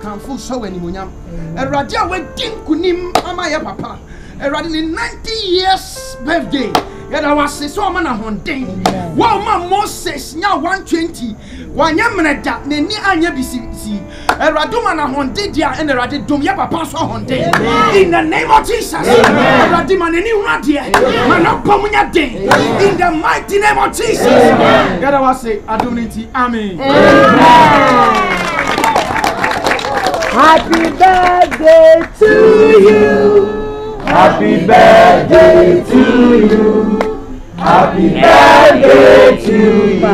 kanfo so wani munyam erade a wadin kunim ama ya papa erade ni 90 years birthday yada wase so ma na honden wa ma Moses nya 120 wanya mneda neni anya bisi erade ma na honden dia erade dom ya papa so honden in the name of Jesus erade ma neni hunade ma na komunya den in the mighty name of Jesus yada wase adoniti amen. Happy birthday to you. Happy birthday to you. Happy birthday to you.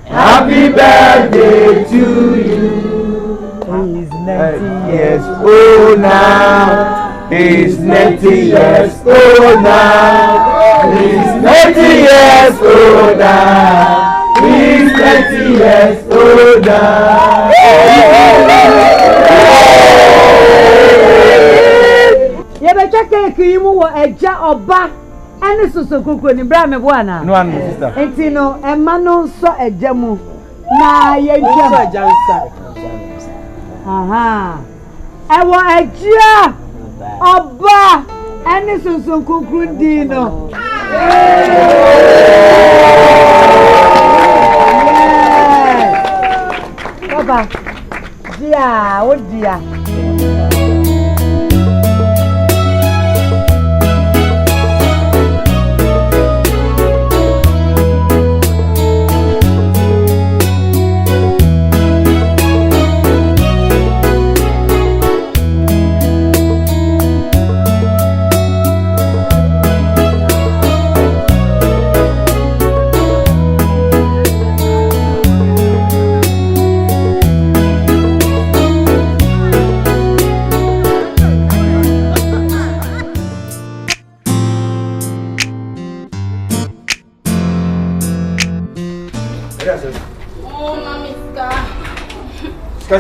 Happy birthday to you. He's 90 years old now. He's 90 years old now. He's 90 years old now. He's 90 years old now. Yebecha cake yimu wo eja oba ene sosokoko ni bra me bwana No one sister enti no emma no nso eja mu na ye eja so eja nsa aha ewo eja oba ene sosokoko ndi no baba dia o dia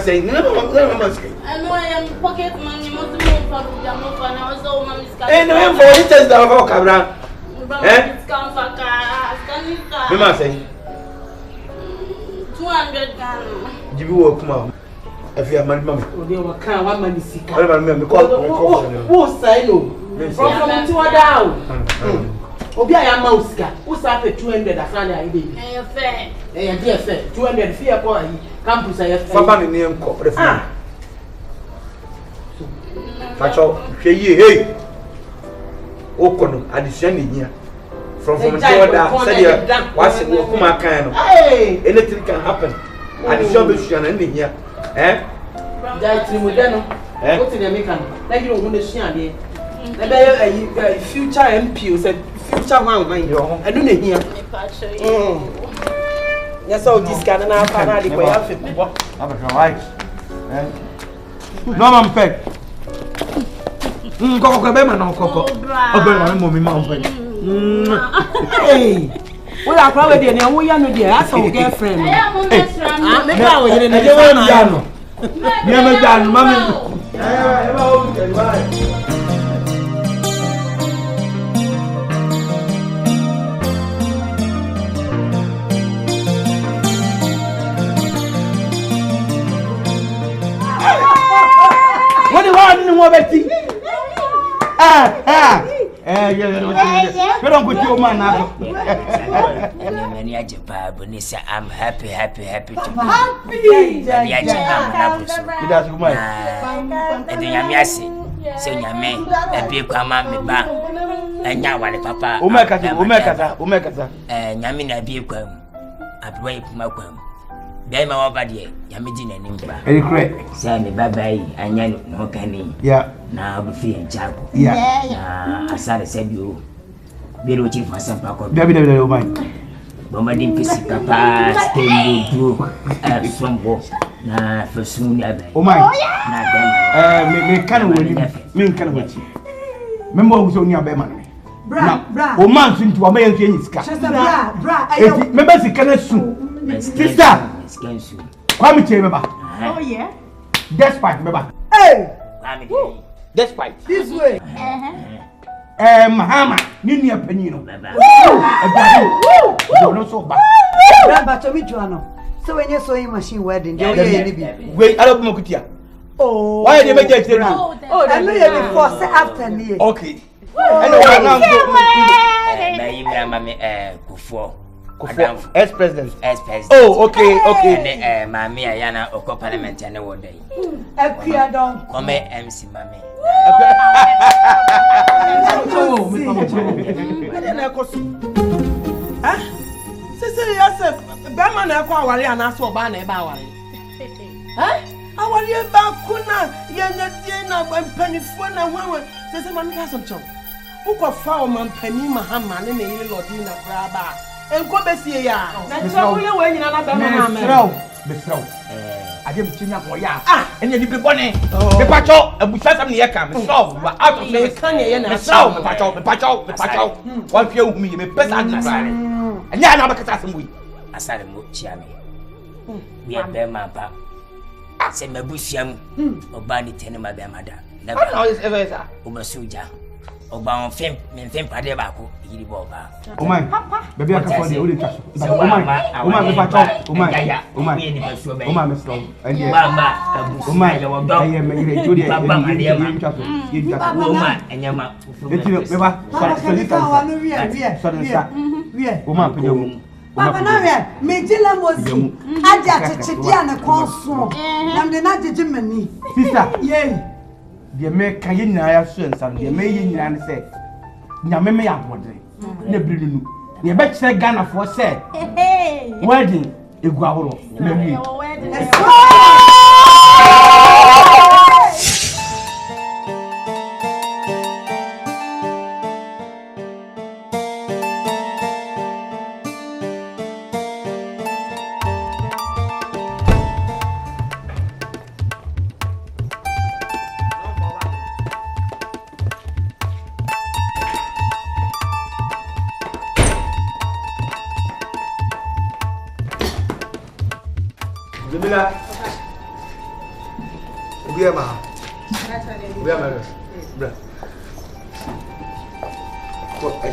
Say, no, I know I am pocket money, must move for the Jamaica, and I was all my miss. And no, for it is the Cabra. It's come for car, Mamma say 200 gun. You will come out. If you have money, mamma, they were kind one man is sick. I remember Who say no? From 2 down. Obi I am Mauska. Who said 200 a Sunday I did? Fair. Eh, dear fair. 200 fear boy. Campus I have. Papa in the uncle. Catch up. Hey. Okono, addition here. From Jordan, what's it? Hey, anything can happen. Addition be here. Eh? That's Modeno. What's in the American? Like you don't want to share there. The future MP said future man mind. I don't hear. Yes, all this can now find out the way I fit. I'm right. No man peg. Coco Bema no coco. Oh, mommy, mom peg. Hey, well, I probably didn't know we are no dear. That's our girlfriend. I am on this round. Never done, mommy. What do you want in the Betty? You don't put your man out. I'm happy to be happy. Then my over there, Yamidin and Nimba. Very correct. Sammy Babai, and Yan no canny. Yeah. Now be free and chap. Yeah. I said you. Be looking for some pack of Baby, mind. Bombarding Pissy Papa, stay through some walk. Nah, for soon. Oh, my. Me can't wait. Me can't wait. Remember who's on your bed. Bra, o man sin to abayan ke yiska. Bra, ayo. Remember si kana su. Sister. Kwame che meba. Oh yeah. Despite meba. Hey. Despite. This way. Mahama, ni ni apanino. No so ba. Bra ba to mi juano. So when you so in machine wedding, dey o ye ni bi. Wait, I don't know kutia. Oh. Why did you make it? Oh, I know you before, say after me. Okay. Anyway, now ex-president. Oh, okay. Mammy, Ayana, or Parliament, and one day. ADOM. Come MC, Mammy. Sister, yes, Batman, I call Wally and ask for Banner Bowery. I want you back, Kuna, Yana, and Penny Fun and Woman, says a man castle chum. Who got found man Penny Mahaman in the Lordina Graba. And go Bessia. That's how you're wearing another man. I didn't change up for ya. And you be bonny. The pacho, and we said something here come. So, but out of the canny and the sound, the pacho. One few me, the best answer. And yeah, I'm a catastrophe. I said a muchiami. We are Bema. I said, my busham, or Bandy Tenema Bemada. Never always ever, Ubasuja. Oba fem men fem pade ba ko yiri bo ba o my baby aka for the only trust o my me pa talk o my me slow and mama o my aye me yire jodi e yiri trust o my enyama etino me ba sorry o my pe mu Papa na we me jila mozi aja chechedia na konso na me na jeje mani sister yeah the me can you na ya so nsam the me yin na say nyame me ya bodre na birinu ye be kire Ghana for say wedding egu ahoro na mu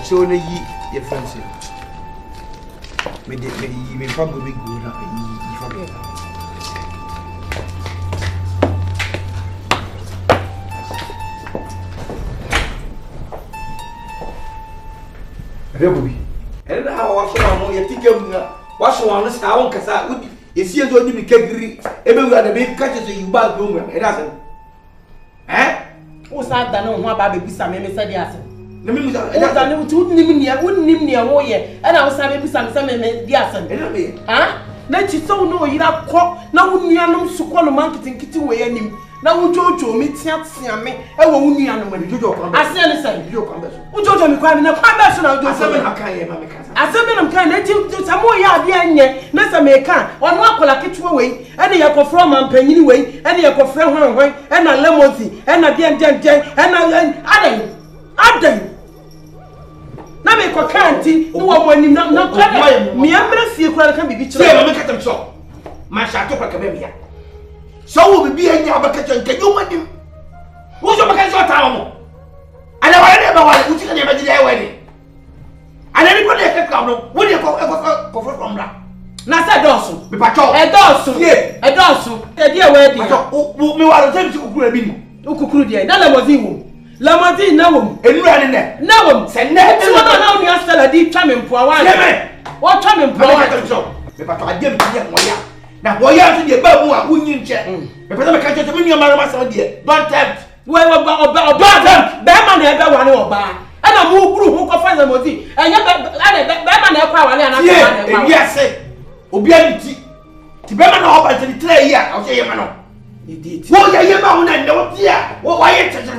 show na yi your friends here. Me probably go na yi from here. Rebubi. And how wash one you think you wash one sa won kasa udi. Esi ezo ni bi kegiri ebe wi na be catch you bag room e da sen. O sa da no ho aba be bisa me say dey asen. Na me musa da ne tu nim ne wo ye e na wo sa be bisa me say me dey asen. E na me na chi so no yira kọ na wo nuanom sukọ no marketing kiti we anim na wo jojo me tia me e wo nuanom me jojo kwa ase ne say jojo kwa beso wo jojo me kwa me na kwa beso na jojo ase me na kan ye ma me kasa ase me na kan na ti samo ya ade anye na se me kan ono akola ketewa we e ne yakofro man panyini we e ne yakofre hwanhwan e na lemosi e na de njenjen e na adan na me ko kanti no wo anim na kwa me amra fie kura kan bibi kire se me katam so ma sha to kwa ka be bia so wo bibi anya abakacha nke yo madim wo so baka so ta mo ana wale ne ba wale uti ka ne ba jide we ni ana ni ko ne ka no wo ne ko from da na sa dosu me pa cho e dosu e dia we di wo me wa ro temi kukuru abi ni ukukuru dia na lamozin wo lamadi na wom enura ne ne na wom se ne ti wona na oni asala di twa me mpoa wa wo twa me mpoa wa me pa to ade me dia moya na moya so de ba mu a wunyi nche me pa me ka che me nyoma ma so de don't tempt we oba be ma na ebe wa ne oba ana mu guru hu ko fa na moti enya be ma na ekwa wa ne ana kwa na ekwa yes obi anti ti be ma na oba ti 3 years o se ye ma no wo ye ma hu na ne wo tia wo wa ye tete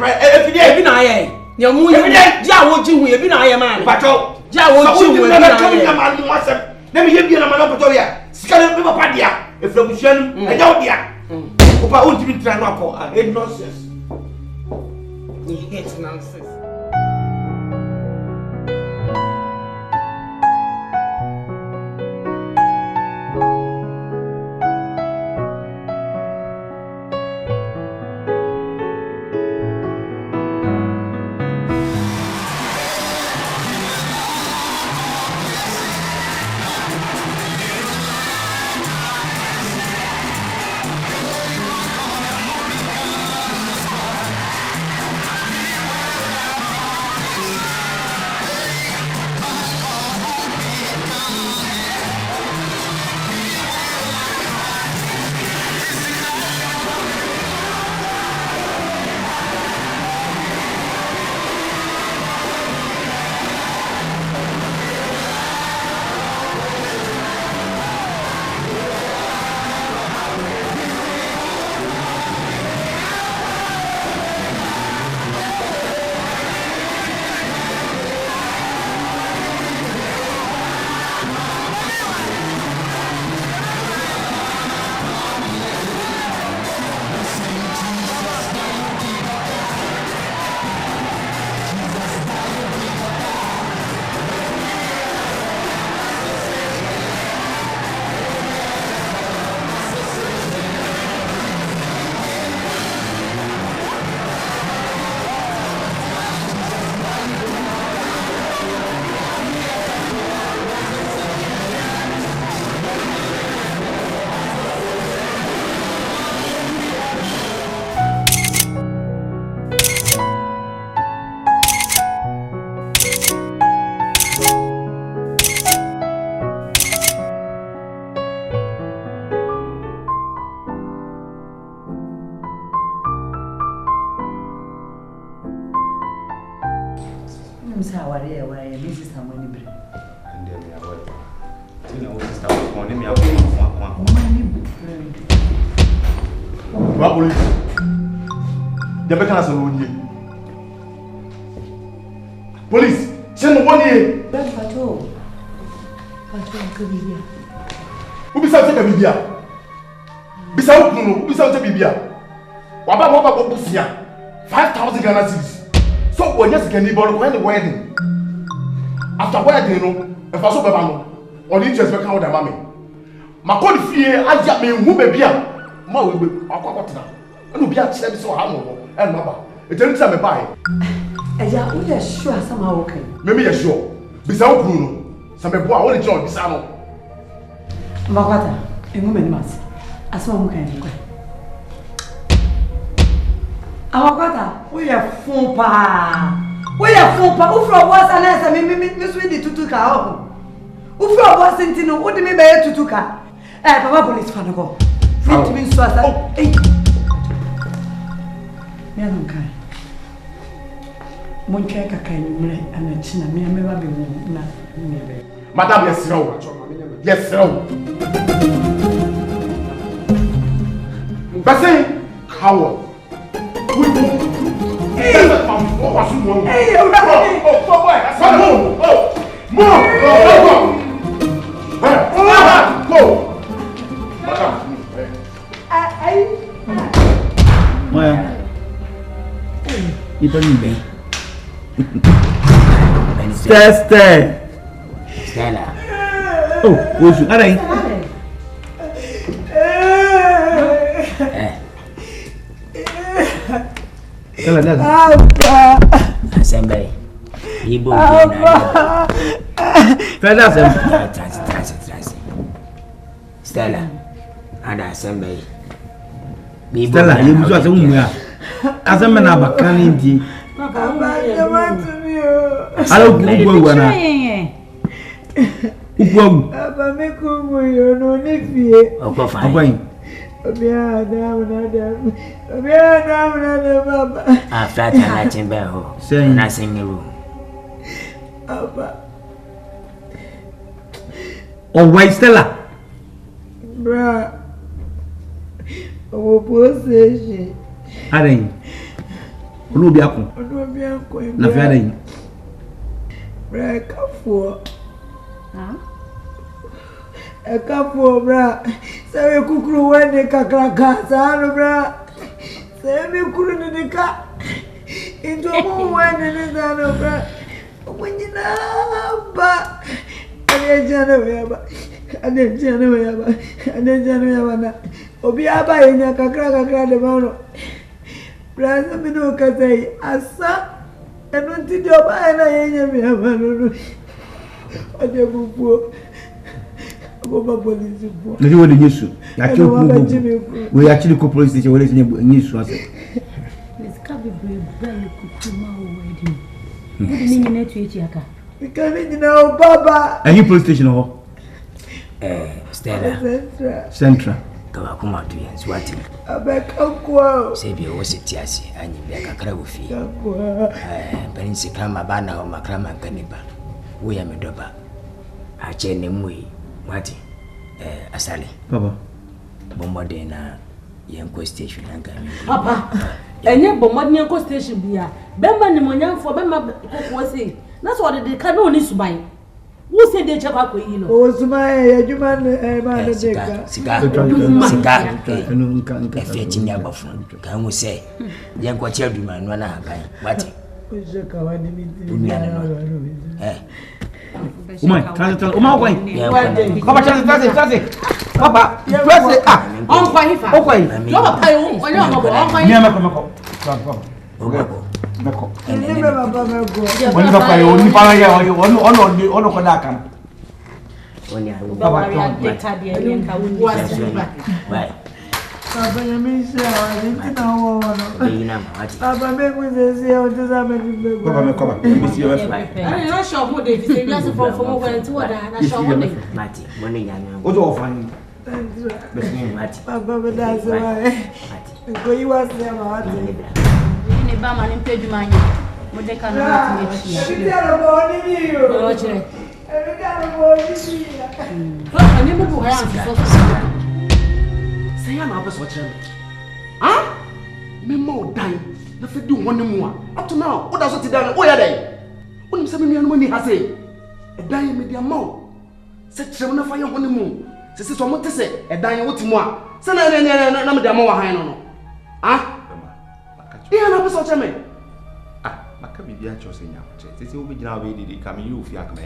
ebi na aye ne mu ye ja wo ji hu ebi na aye ma pato ja wo ji hu ebi na aye na ma mu asem na me ye bi na ma no pato ya sikale me papa dia e frabusian e ja wo dia opa ultimate try no akọ nonsense you hate nonsense. say aware where this is someone in. And then me aware. Tina o sister ko ne me aware ko. Wa police. They be kana so woni. Police, send no woni. Patrol. Patrol ko bibia. Ubi sa te ka bibia. Bisa ukunu, ubi sa te bibia. Wa ba ko busia. 5,000 Ghana cedis. So when you can be born when the wedding. After wedding no, if I so beba no, on interest be count the mommy. Ma call fie aja me hu bebia. Ma we akwakwotena. Enu bia kire bi so ha no. E no ba. E tell me say me buy. Eja, we are sure somehow okay. Me ya sure. Bisa ukunu no. Sa me bo a woni John bisa no. Makwata, engume ni mas. Asoma mu kan kwa. Awakata, we are fumpa. We are fumpa. Ufro boss anasa me swindi tutuka ho. Ufro boss ntino, wo de me be tutuka. Papa police fan go. Fit me so asa. Eh. Me no kai. Mon kai kaka ni mre anachi na me ba be mu na me be. Madam yes no. Yes no. Bassin how? Hey, Stella. Oh, who's you? Alright. Assembly. Ibo. Stella. Ada assembly. Stella, you must have somewhere. As a man of a candy. Hello, Gugwana. Papa, make you no nephew. Oh, fine. After that, chamber, saying nothing new. Oh, why Stella? Bra. Oh, possession. Aren't you? Biako. Na fiare. Bra, for. A couple, bra. Say you cook one de cacaca, bra. Say you couldn't in the car. Into a one in the other, bra. When you know, but I didn't January. Obiaba in a cacaca, the mono. Brother Minoka say, Asa, and don't did your buy and I ain't a poor. You want the news? We actually go police station. What is news? Let's come wedding. What do you mean to each other? We can't know, Baba. Are you police station or? Stella. Central. Come out to you and swat. I beg Uncle. Save your was it, yes, and you back a crowd fee. Penny Crama Banner or Macrama Caniba. We am a dropper. I chain him we. Mati, Asali. Papa. Bombardena, Yanko Station, and Papa, and yet Bombardena Station be a Bemba pneumonia for Bemba was saying. That's what the canoe is to buy. Who said they check up with you? Oh, Sumaya, you man, cigar, a fetching your buffon. Can we say, Yanko Children, one hour, what? Transit, Papa, Mode ka na ti echi. Every day born in you. O che. Every day born in you. Ani mo bo ya so. Say ya na abeso kire me. Ah? Me mo dan. Na fe di won mu a. Up to now, what does it dan? O ya dan. Onim se me nuanu ni ha say. E dan me dia ma. Se kire na fa ye won mu. Se so mo te se e dan wo ti mu a. Se na me dia ma wa han no. Ah? Yeah, na abeso kire me. Maka bibia chose nya botre. Sisi wo bigina we didi ka me yu fi aka me.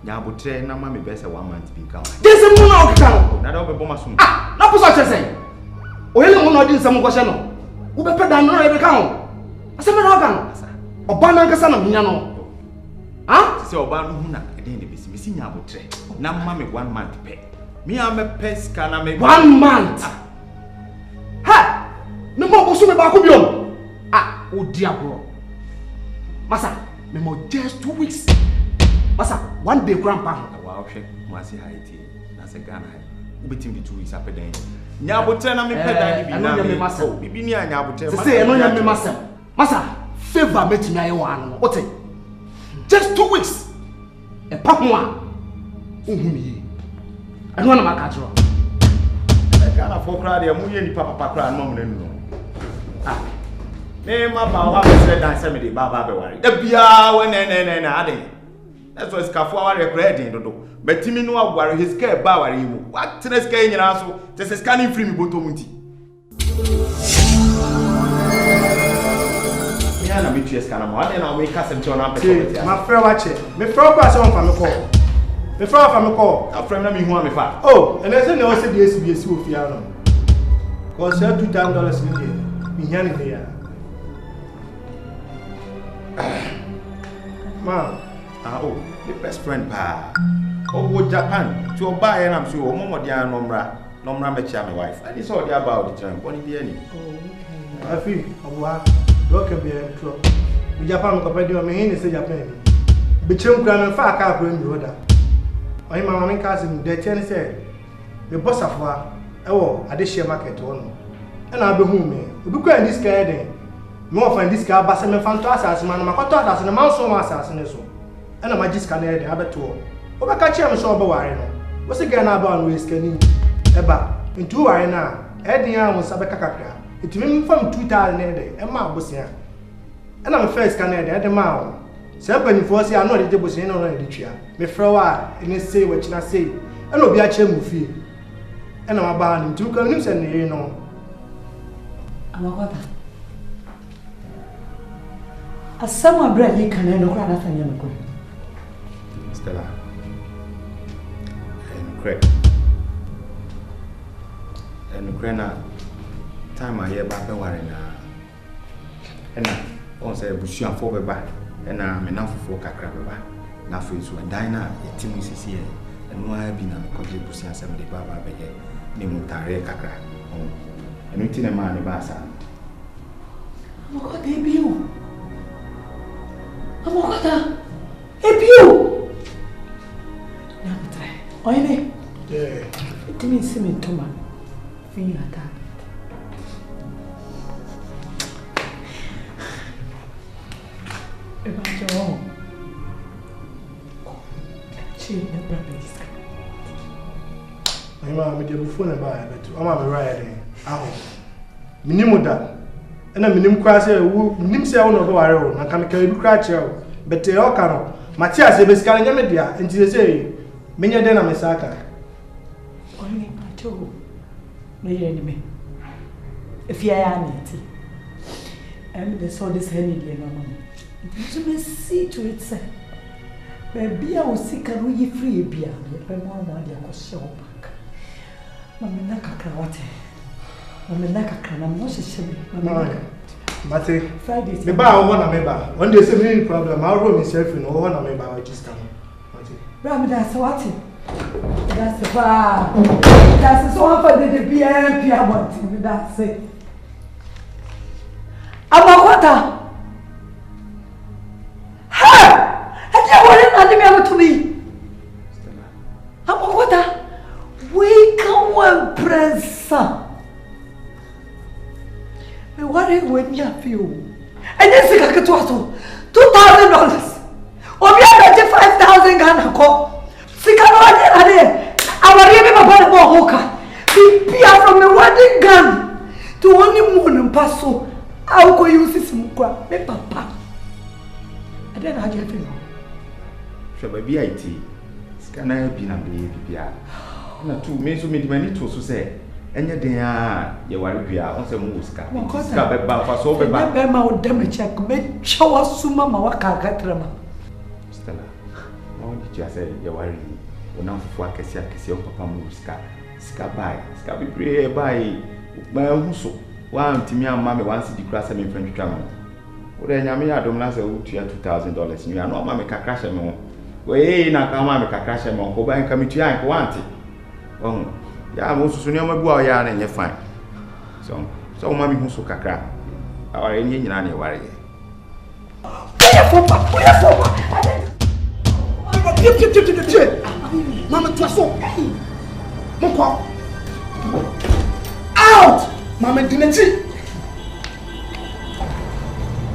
Nya botre na ma me be se 1 month bi kan. Dese mu na o kan. Na da wo be bo masum. Ah, na poso chese. O yele mu na odi nsam go hye no. Wo be peda no e be kan o. Ase me na o kan. Oba na nkasa na nya no. Ah? Sisi oba no hu na e den de besi mesi nya botre. Na ma me 1 month pe. Me am me pes kana me 1 month. Ha! Me mo bo so me ba ko biom. Ah, o dia bro. Masa, me mo just 2 weeks. Masa, 1 day grandpa. Wow, she masi haiti. Na se Ghana. Ubetim di 2 weeks apeda. Nya botre na me peda ni bi na me masa. Bibi ni anya botre. Se eno nya me masa. Masa, favor metimi aye wa no. Ote. Just 2 weeks. E pa ho a. Ohumi yi. Eno na maka tro. Ghana for crowd ya mu ye ni papa crowd no mo nenu. Ah. Me ma ba wa be say dan say me dey baba be ware. Da bia we na ade. That's why skafu wa record din dodo. Betimi no aware his care ba ware mu. What tennis care nyina so. Te scanning free mi boto munti. Me ana me tue scanner mo. Ade na we ka sem che ona pe. My friend watch it. Me friend kwa say on fa me call. Me friend fa me call. A friend na me hu am fa. Oh, and I say no say the SBS ofia no. Cause $2,000 in there. Me here in there. Ma, oh, the best friend pa. Oh, go Japan. To buy and I'm sure Momo dia nomra me chia my wife. And it's all about the time. Boni bi ani. oh, okay. I feel owa do can be a club. We Japan ko pedi o me hin say Japan. Be chem kra me fa aka akwa mi roda. Oyi mama me ka sim de chen say me boss afwa e wo ade share market wo no. E na be hu me. Obi kwa this guy den. No find this guy basa me fanto asase man ma kwato asase no man so ma asase ne so e na magiska na e de abeto o be ka chia me so oba ware no wo se guy na ba no eskani e ba ntu ware na e de an wo sabe kakakra etimi me fam 2000 na e de e ma bosia e na me first ka na e de ma o se panifo se ano de bosia no na de twia me frɛ wa ene sei wa china sei e na obi a chia mu fie e na ma ba ni ntu ka nim se ne no Amakota. Asama brali kana no kwa nafanya mko. Stella. And Ukraine time I hear back worry na. And on say bushia for beba and me na for kakra beba. Na for so dina etimu sisi e. And no I be na ko je bushia asem de baba bege ni mutare kakra. And we tin ma ne ba sa. Amakota ebiu. Amakota ebiu. Na putre. Oine. yeah. It means simi toma. Fini ata. Ebanjo. Chi na brabis. Ima me dey phone ba ya betu. Ama me right there. Aho. Minimu da. Ena minim kwa se wu nim se wo no be ware wo. Na ka me ka bi kra che wo. But e o ka no. Matias e besikara nya me dia. Enti se menye den na me saka. Oine pato. Me ye ni me. If ya ya ni ti. The saw this henny dear mama. You may see to it, sir. Baby, I was sick and we free beer. But more than I was show back. Mamma Nakakawate. Mamma Nakakan, I'm not ashamed. Mate, Friday. me ba won na me ba. One day say me problem. I roll myself in won na me ba just come. Mate. Ram, that's what it. That's a bar. That's so for the BMP. I want to that's it. Amakota. To me. Amakota, we can one press. Me worry when you feel. And then sika ketu aso. $2,000. Obi abete 5,000 Ghana ko. Sika no ade ade. Awari me papa bo hoka. Pia from the wedding gown to only moon paso. I will use this mukwa. Me papa. I don't have anything. So baby IT. Scan I be na be bia. Na tu me so me mani to so say. Enya den a ye ware bia on say mu ska. Ska be ba fa so be ba. Be ma o dem check me chawa suma ma waka gatrama. Stella. No di say ye ware. Ona fufu akesi o papa mu ska. Ska buy. Ska be pray buy. Ma hu so. Wa ntimi amma me wan si di kura say me friend twam. Wo de nyame ya dom na say wo tua $2,000 ni ano amma me kakra hye me ho. We na ka amma me kakra hye me ho ba nka me tua nka wanti. Won ya mo susu ni ama bu a ya na nye fine. So o ma mi hu so kakra. Aware ni nyina na ware ye. Oya fopa. Mama twaso. Moko. Out. Mama dinati.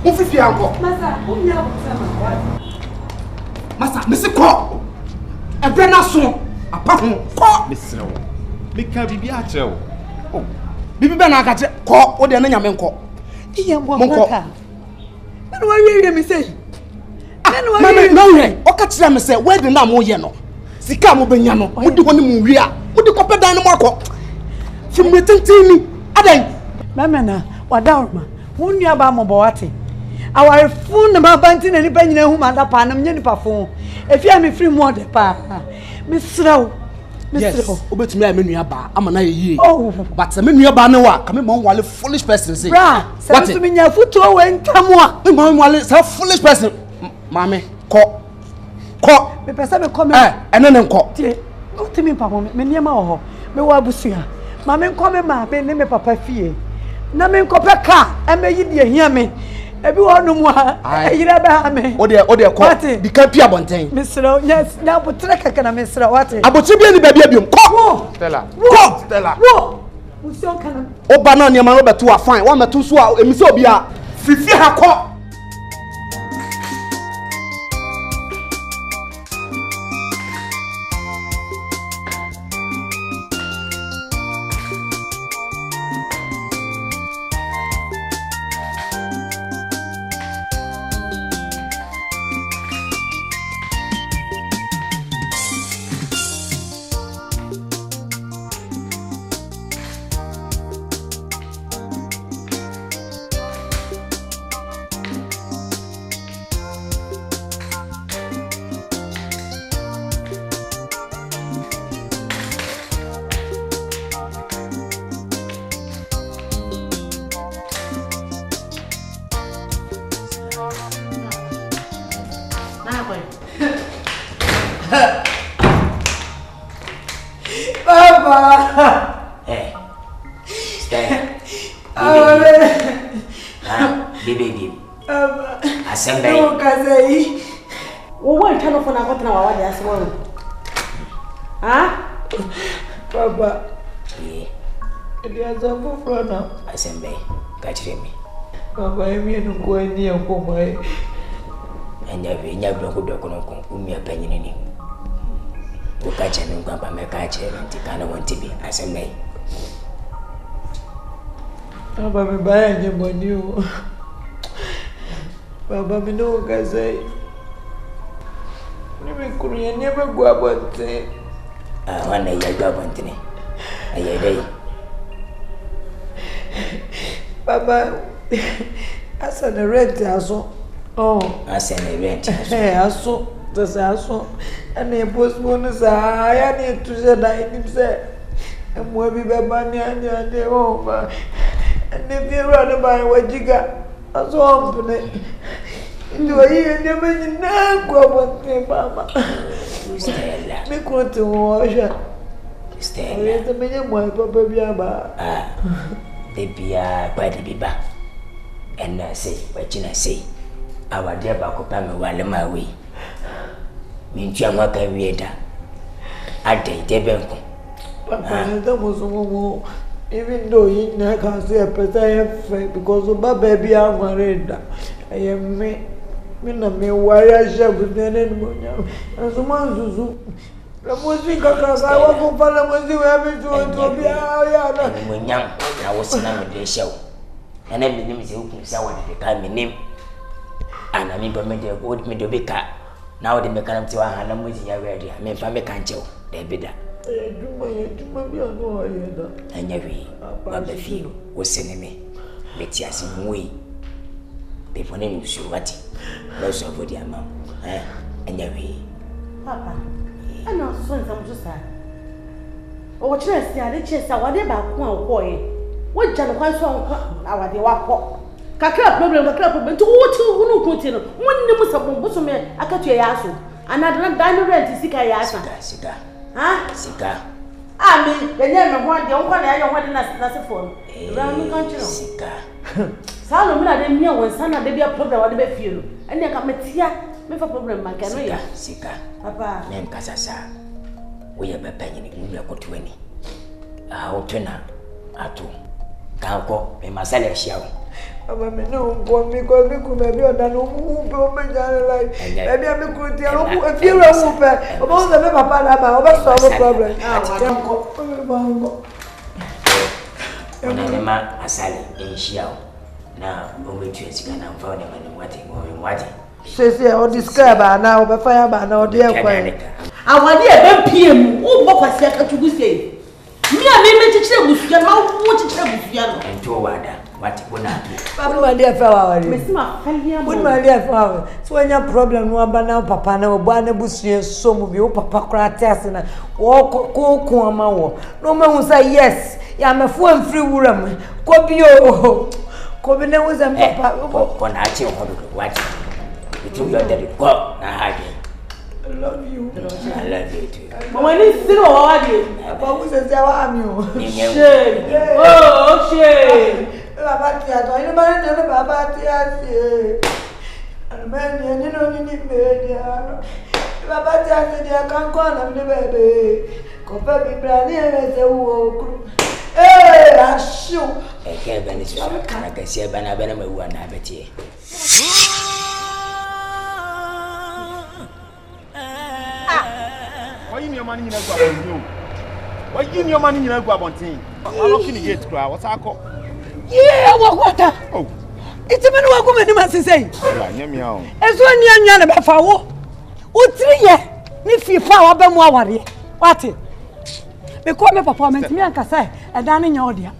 Mufifi anko. Masa, unya kusema. Masa, mesi ko. Ebe na so. Apa ho ko. Mesre wo. Me ka bibi a kire wo. Oh. Bibi be na akache ko, wo de na nyame nko. Iye mo nka. Me no wiye me say. Mama, no we. O ka kire me say, we de na mo ye no. Sika mo benya no. Mo di honi mo wi a. Mo di ko pedan no mo akọ. Fi me tentini. Adan. Mama na, wadaurma. Wonu aba mo bawate. Our phone number banti na nipa nyina hu manda pa na mnya nipa phone. Efia me free mo de pa. Me sraw. Yes, obetumi a menua ba ama na yeye. Oh, but se menua ba ne wa, ka me mo wale foolish person say. Bra, se so me nya futo we ntamu a. Me mo wale say foolish person. Mame, ko. Me pesa me come. Ene ne nko. Tie. O timi pa mo me niam a wo ho. Me wa busua. Mame come ma be ne me papa fie. Na me nko pe ka, e me yi de hia me. Ebi wonu mu a yire be ha me. O de ko. Di ka pia bonten. Misro, yes, na butre kaka na misro wate. Abochi bia ni baabi abiom. Ko. Stella. Ko. Stella. Wo. Musion kana. O ba na ne ma no beto a fine. Wa meto so a emisi obi a fifi ha ko. Baby. Assemble. No kazai. Wo turn off na got na wa dey asem wo. Baba. Yeah. Ele azabu frona. Assemble. Catch me. Baba emi no ko ani enko mai. Enya doko no umi apanyini ni. Wo catch me ngamba me catch nti kana want be assemble. Baba me baya nyemboni o. Baba me no kazai. Ni me kunya ni be gwa bonte. Wana ya gwa bonte ni. Aye dai. Baba asa na rent aso. Oh, asa na rent aso. Aso, tsa aso. Ana postpone sa ya ni tuje na ni se. Emo bi be ba ni anya de o ba. Ne bi ro na ba wajiga. Aso ompne. Ndio yeye ndio mimi na kwa bonte mama. Stella. Me conte hoje. Stella. Eu também é mãe papa biaba. Bebia body biba. And I say, what you say? Our dear Bacopam while my way. Means you are not a reader. I date Debenco. Papa, that was a Even though he can't say a person because of my baby, I'm worried. I am me na me worry share with the enemy. And someone Zuzu. The Muslim cacas, I want to follow Muslim having to be a young. I was in a show. And then the name is open, someone at the time name. And I mean, but me the old me to be cat. Now the mechanic to a hand with your ready. I mean, if I make a joke, they be that. And every Baba feel was sending me. Let's see some way. They for name you what? No, so for the amount. And every Papa. I know some just that. Oh, chest, yeah, the chest, I want about one boy. What John wants on our day walk. Kakra problem, to what you continue. One name was a bosom, I cut your ass. And I don't dine rent to seek a yassa. Cigar. Ah, cigar. I mean, the name of one, the only one I don't want that's a phone. Round country. Cigar. Salomon, I didn't know when son had be a problem, what they feel. And they come here, make a problem, my can. Cigar. Papa, NKANSAH. We have a penny, we are got 20. I'll turn out. Can't go, and my salary show. I'm a no one because we could maybe on no move over life. Maybe I'm going to tell you a few about the papa about solve a problem. I'm a Sally in Shiao. Now, we choose can have found him and what. Says or describe now, but fire by now, dear. I want to PM. Oh, what was that to say? Me, I made to tell you, how much to tell you, and to what would not do. My dear fellow, Miss my dear fellow. So, when your problem, no, but now, Papa, no, Barnabas, some of you, Papa, cratas and walk, go, no man will say yes. I'm a full and free woman. Copio, Cobina was a papa, what? It will let it go. I love you. I love you too. But when it's still hard, Papa was a Zawamio. Shame. Oh, shame. Babatia, I know Babatia. And man, you know, you need me. Babatia said, I can't call him the baby. Compare me, Brandy, as a walk. Hey, I shoot. I can't banish you. I can see a banana one habit here. Why you your money in a grab? Why you your money in a grab on team? I'm looking to get cry. What's our call? Yeah, what? Oh, it's a man who must say. As one young man about Fawo. What 3 years? If you found a more worry. What it? Because my performance, me and Kasa, and down in your dear.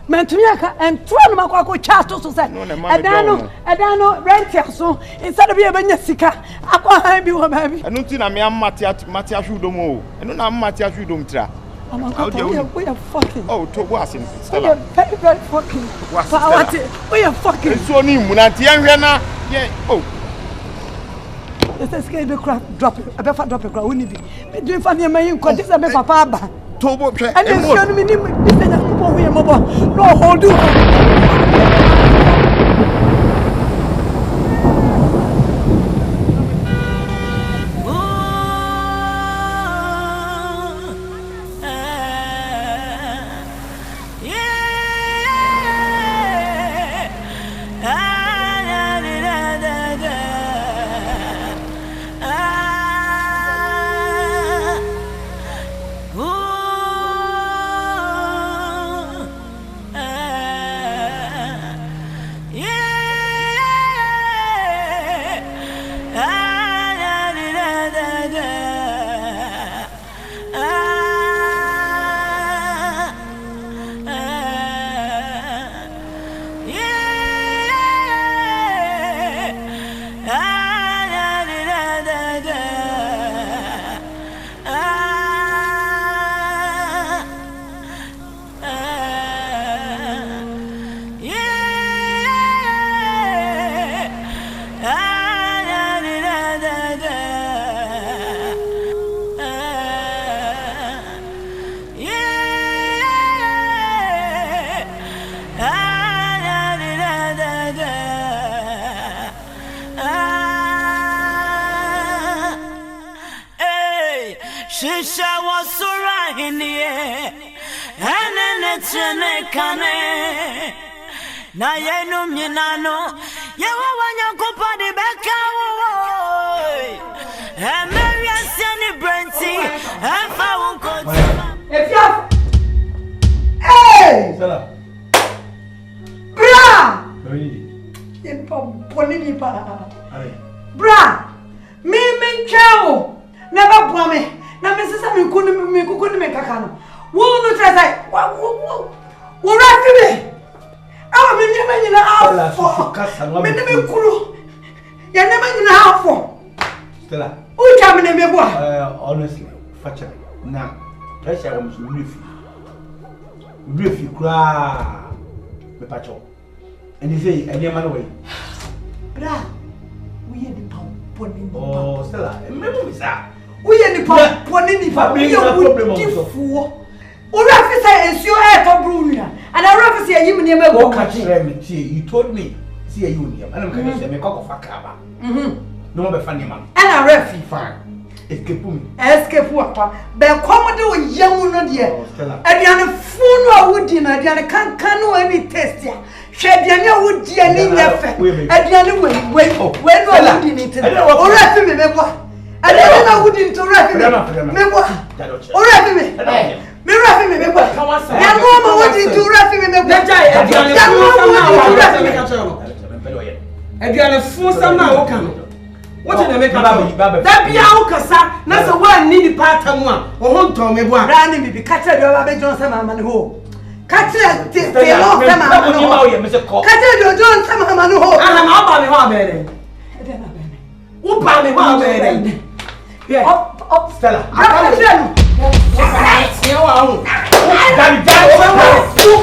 Mentuaka and Tronamaco Chato Society. I don't know, rent so instead of being a sicker, I can't be one baby. I don't think I'm Matthias Udomo, and I'm Matthias Udomtra. We are fucking. Oh, to was in Stella. Very fucking. We are fucking. So, Munatiana, yeah. Oh, let's escape the crap. Drop it. I better drop a crowd. We need it. Doing funny, my you could disappear, Papa. Tobo, and then show me this mobile. No, hold you. Shisha was so right in the air, and then Yetrene kane na yenum nyinano yewa wanyankopa de beka wo Emeria seni brenti efa wonko Efia Hey Sala Bra Oui Yepa bonini pa Bra me chao never bome na me sesa me kunu me kakano wo no tresai wo rafi me awa me nyema nyina afo me ne me kuru ya ne me nyina afo Stella o cha me ne me bo honestly facha na pressure was refi kra me pacho and you say any man way bra we ye the pound poni oh Stella remember me sir we ye the pound poni ni pa we problem Ora officer ensuo e to brunia and our officer yim ne me go catch me you told me see you near and I'm going to me kokko fakaba no more be funny man and our refi fine escape me apa be komode o yamu no de aduane funu a wodi na aduane kankan no any test ya hwe aduane a wodi ani nyefe aduane we no wodi ni te o refi me mebo aduane na wodi nto refi mebo o refi me me refi me mebo ya no ma wodi nto refi me mebo aduane fu sama wo kan what in the make up that be how kasa na so one ni part am a wo ho nton me bo a ra ni bibi ka tell you ba be John sama man ho ka tell te lo sama man ho ka tell you John sama man ho aha na ba me ho abere wo ba me ho abere yeah Stella ka tell you ye wa ho Daddy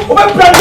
o be plan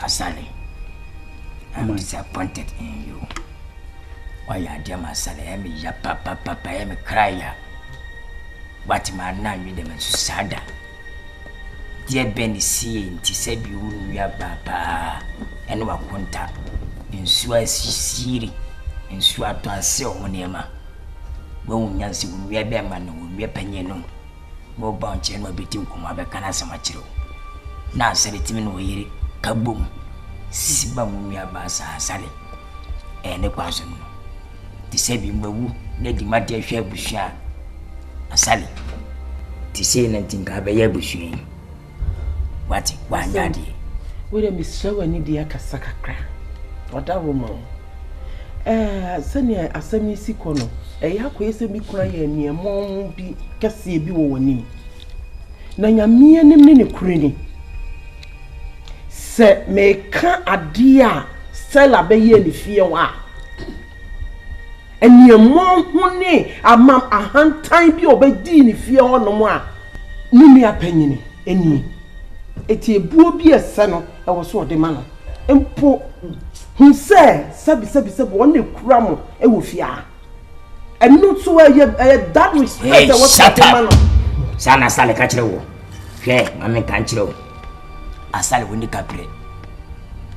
Asali, I'm disappointed in you. Why are dear Masali? I'm ya papa, I'm a crier. What my name with them is sada. Dear Benny seeing to say you are papa and what contact in Swasi in Swata Sel Monema. When Yancy will be a bearman, will be a penny. More bunch and will be too Kumabakana Samachiro. Now, 17 years. Kaboom. Sisi ba mu ya ba sa sale. Ne kwaso no. Ti se bi mawu na di made ahwe abusua. Asale. Ti se na tinka ba ya abusua. Wati wa nyade. We dem shawa ni dia kasa kakra. Oda woman. Sani asami sikono. Ya ko yese mi kura ye niemo bi kase bi wo wani. Na nyame nim ne kure ni. Se me ka adia sela be ye ni fie wa eni mo hune amam ahantan bi obedi ni fie ho no mo a nimi apanyini eni eti ebuo bi ese no e wo so ode ma no empo hu se sabi won ne kura mo e wo fie a and not so that respect that was man. Sana sale kachiro. Hwe mame kanchiro. Asale woni kapre.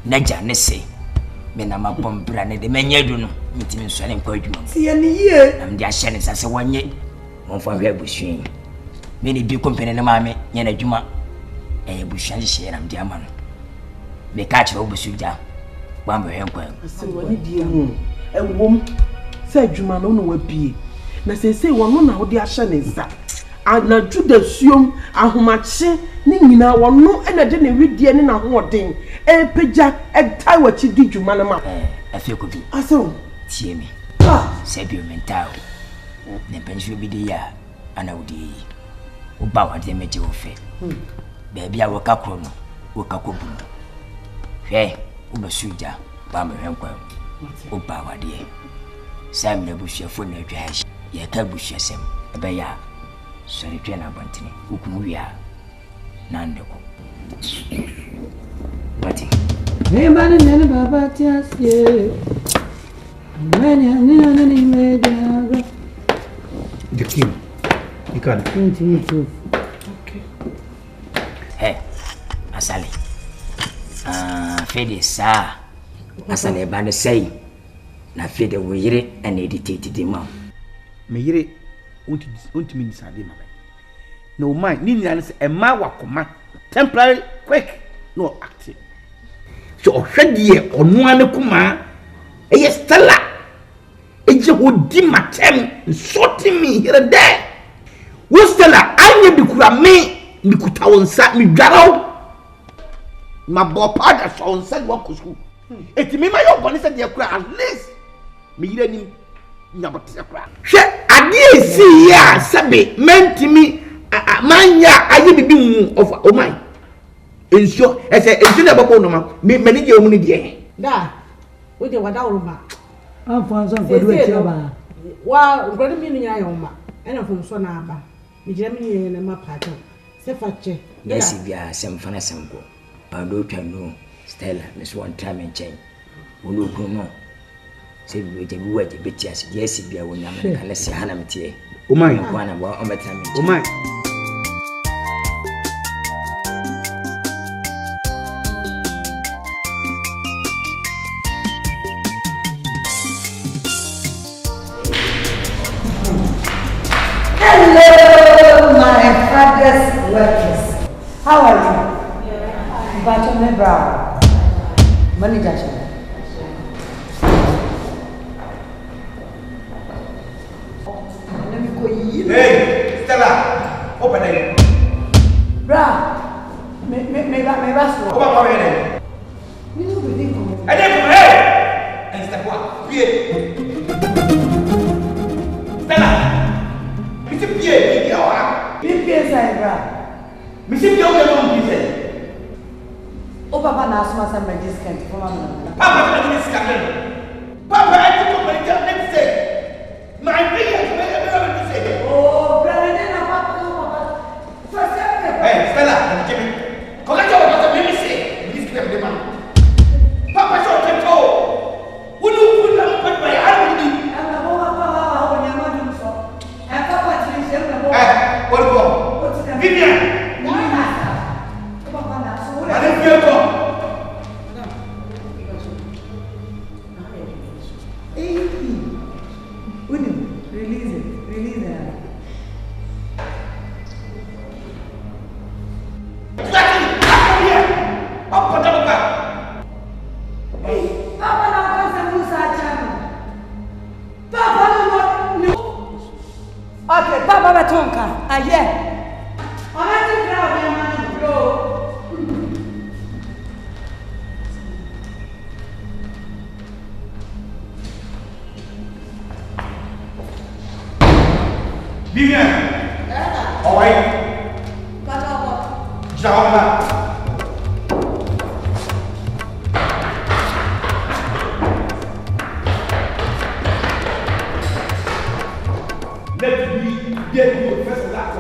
Naja ne se. Me na mapompra ne de menyedu no. Mitimi nsore nkwa adwuma. Si ye ni ye. Am dia hye ne sase wonye. Monfa hwe abusuin. Me ni bi kompene ne mame nye na adwuma. Busuan hye na dia ma no. Me kachiro obusuja. Bambo hwe nkwa. Se woni die hu. Ewom. Se adwuma no no wabie. Na se wono na wo de ahye ne nsa. Ana juda suom ahomache ni nyina wono ena de ne widie ne na hoden peja tai wachi di dwuma na ma afeko bi aso tie me se bi mental ne pension bi de ya ana wudi wo ba wa de meje wo fe be bia wo ka kro no wo ka kobu hwe wo basuja ba me hwenkwa wo ba wa de sam na busuafo na atwa ha ye ka busuasem be ya sorry twena bantini ukumuya nandeko bati Nebani nene baba tiasye Nani nani medaga The king you can continue. Okay. Hey asale fede sa asale bande say na fede wire and edited the mom me yire unti mean sade mama no mind ni nyane se ema wakoma temporary quick no active so ohwede onu ane kuma eye stella eje hodi matem sorti me here there wo stella anye bikura me bikuta wonsa me dwaraw ma bopa da so wonsa wo kusku etimi ma yo bone se de kura at least me yire ni nyabote kura hwe ade esi ya sabe mentimi manya aye bibi mu of oh my ensure ese na babo no ma me ni je omu ni de da we de wada uruma Amfanso nkodu etiaba wa nkodu mi nya ya uma ena fo so na aba mi jira mi ye na ma pato se fache yes bia semfana semko pado twanu stella me so one time chain wonu ku no se bi je bi waje betias yes bia wonya me kana se hana metie oh my kwana bo o betame oh my Hello, my father's workers. How are you? Yeah. MCBROWN. Manager. Hey, Stella, open it. Bra, me basso. Open it. You know the thing. And then hey, and step one. Pierre. Stella, Mr. Pierre, you are. Pierre side, bra. Mr. Pierre, you are. Oh, Papa, now so much my discount for my Papa, I discount. Papa, I took my next day. My big say. Oh, brother, then Papa. First, hey, Stella, Jimmy, collect your water, let me say. Please claim the man. Papa, so can go. Who do put them put my hand with you? I'm a Papa, when you're not doing so. And Papa, hey, what go? Vivian. I don't feel go. Hey, release it. Release it. Papa, now comes the Musa channel. Papa, no. Okay, Papa, Batonka. Ah, yeah. I'm not too proud of your man, bro. Vivian. All right. Java. Let me get you a first lap.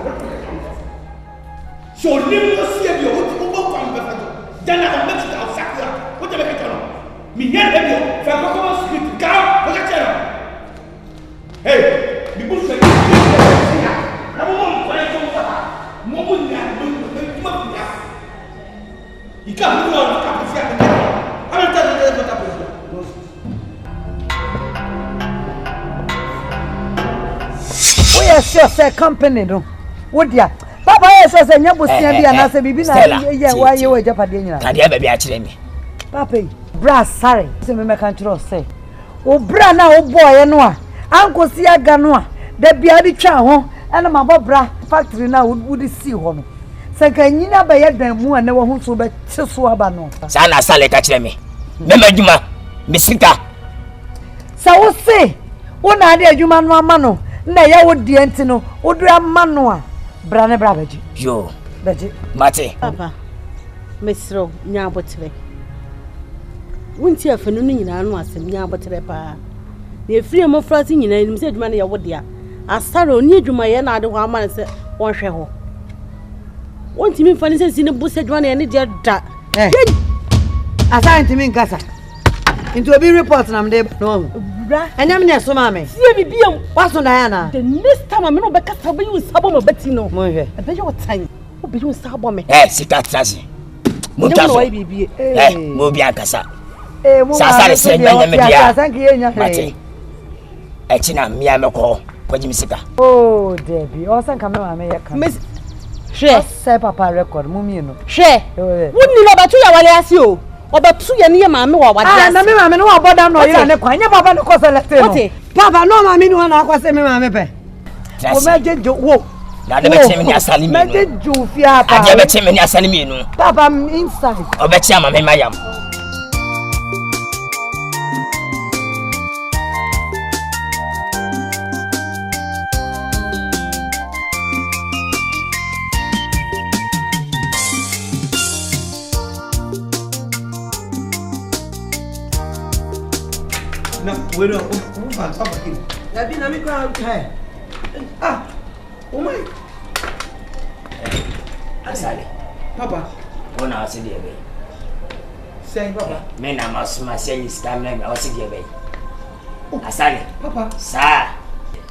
So, leave us here. You want to go on the then I'll make it outside. What do you make it on? Me, here, baby. If I go on street, go. What do you Hey. Sure, say company no. What dear? Papa yes say nya bosia bia na say bibi na ye wa ye wa japade nyina. Ka dia ba bia kire me. Papa, bra sorry. Say me control say. O bra na o boy no a. Anko si aga no a. Da bia bi twa ho. Ena ma bo bra factory na would see ho no. Say ka nyina ba ye dan mu a na wo ho so be che so aba no. Sa na sale ka kire me. Me madwuma. Me sika. Sa wo say, wo na ade adwuma no ama no. Na ya wo die ntino wodu amano a bra ne bra baji yo baji mate papa mesro nya abotre wonti afenu no nyina no asem nya abotre pa na efiri mo frase nyina nim se adwuma ne ya wo dia asare oni adwuma ye na ade ho ama ne se won hwe ho wonti mi fani se sine bu se adwuma ne dia da asare ntimi nkasa into obi report na mde no bra anyam ne so ma me sie bibiam waso na ya na the next time me no be kasa be you sabo mo beti no mo hwe e be yo tan o be you sabo me sika trase mo taso mo bi akasa mo sasa se nyanya me dia sasa nki enya mate china mia me ko jimi sika oh debi o san ka me ma me ya ka miss she say papa record mu mi no she wonni no ba tu ya wale asi o obatu ye ne maame wa wada na me maame no oboda no ye ne kwan nya papa no ko select no papa no maame no na akwa se me maame pe o meje jo wo na de beche me ni asali mi no meje jo fi apa ade beche me ni asali mi no papa inside obeche maame mayam na wewe umfa papa kile Yabi na mi kwa hai. Oh my. Asale. Papa. Ona asidi ebe. Say papa. Me na masuma seni stamina me asidi ebe. Asale. Papa. Sa.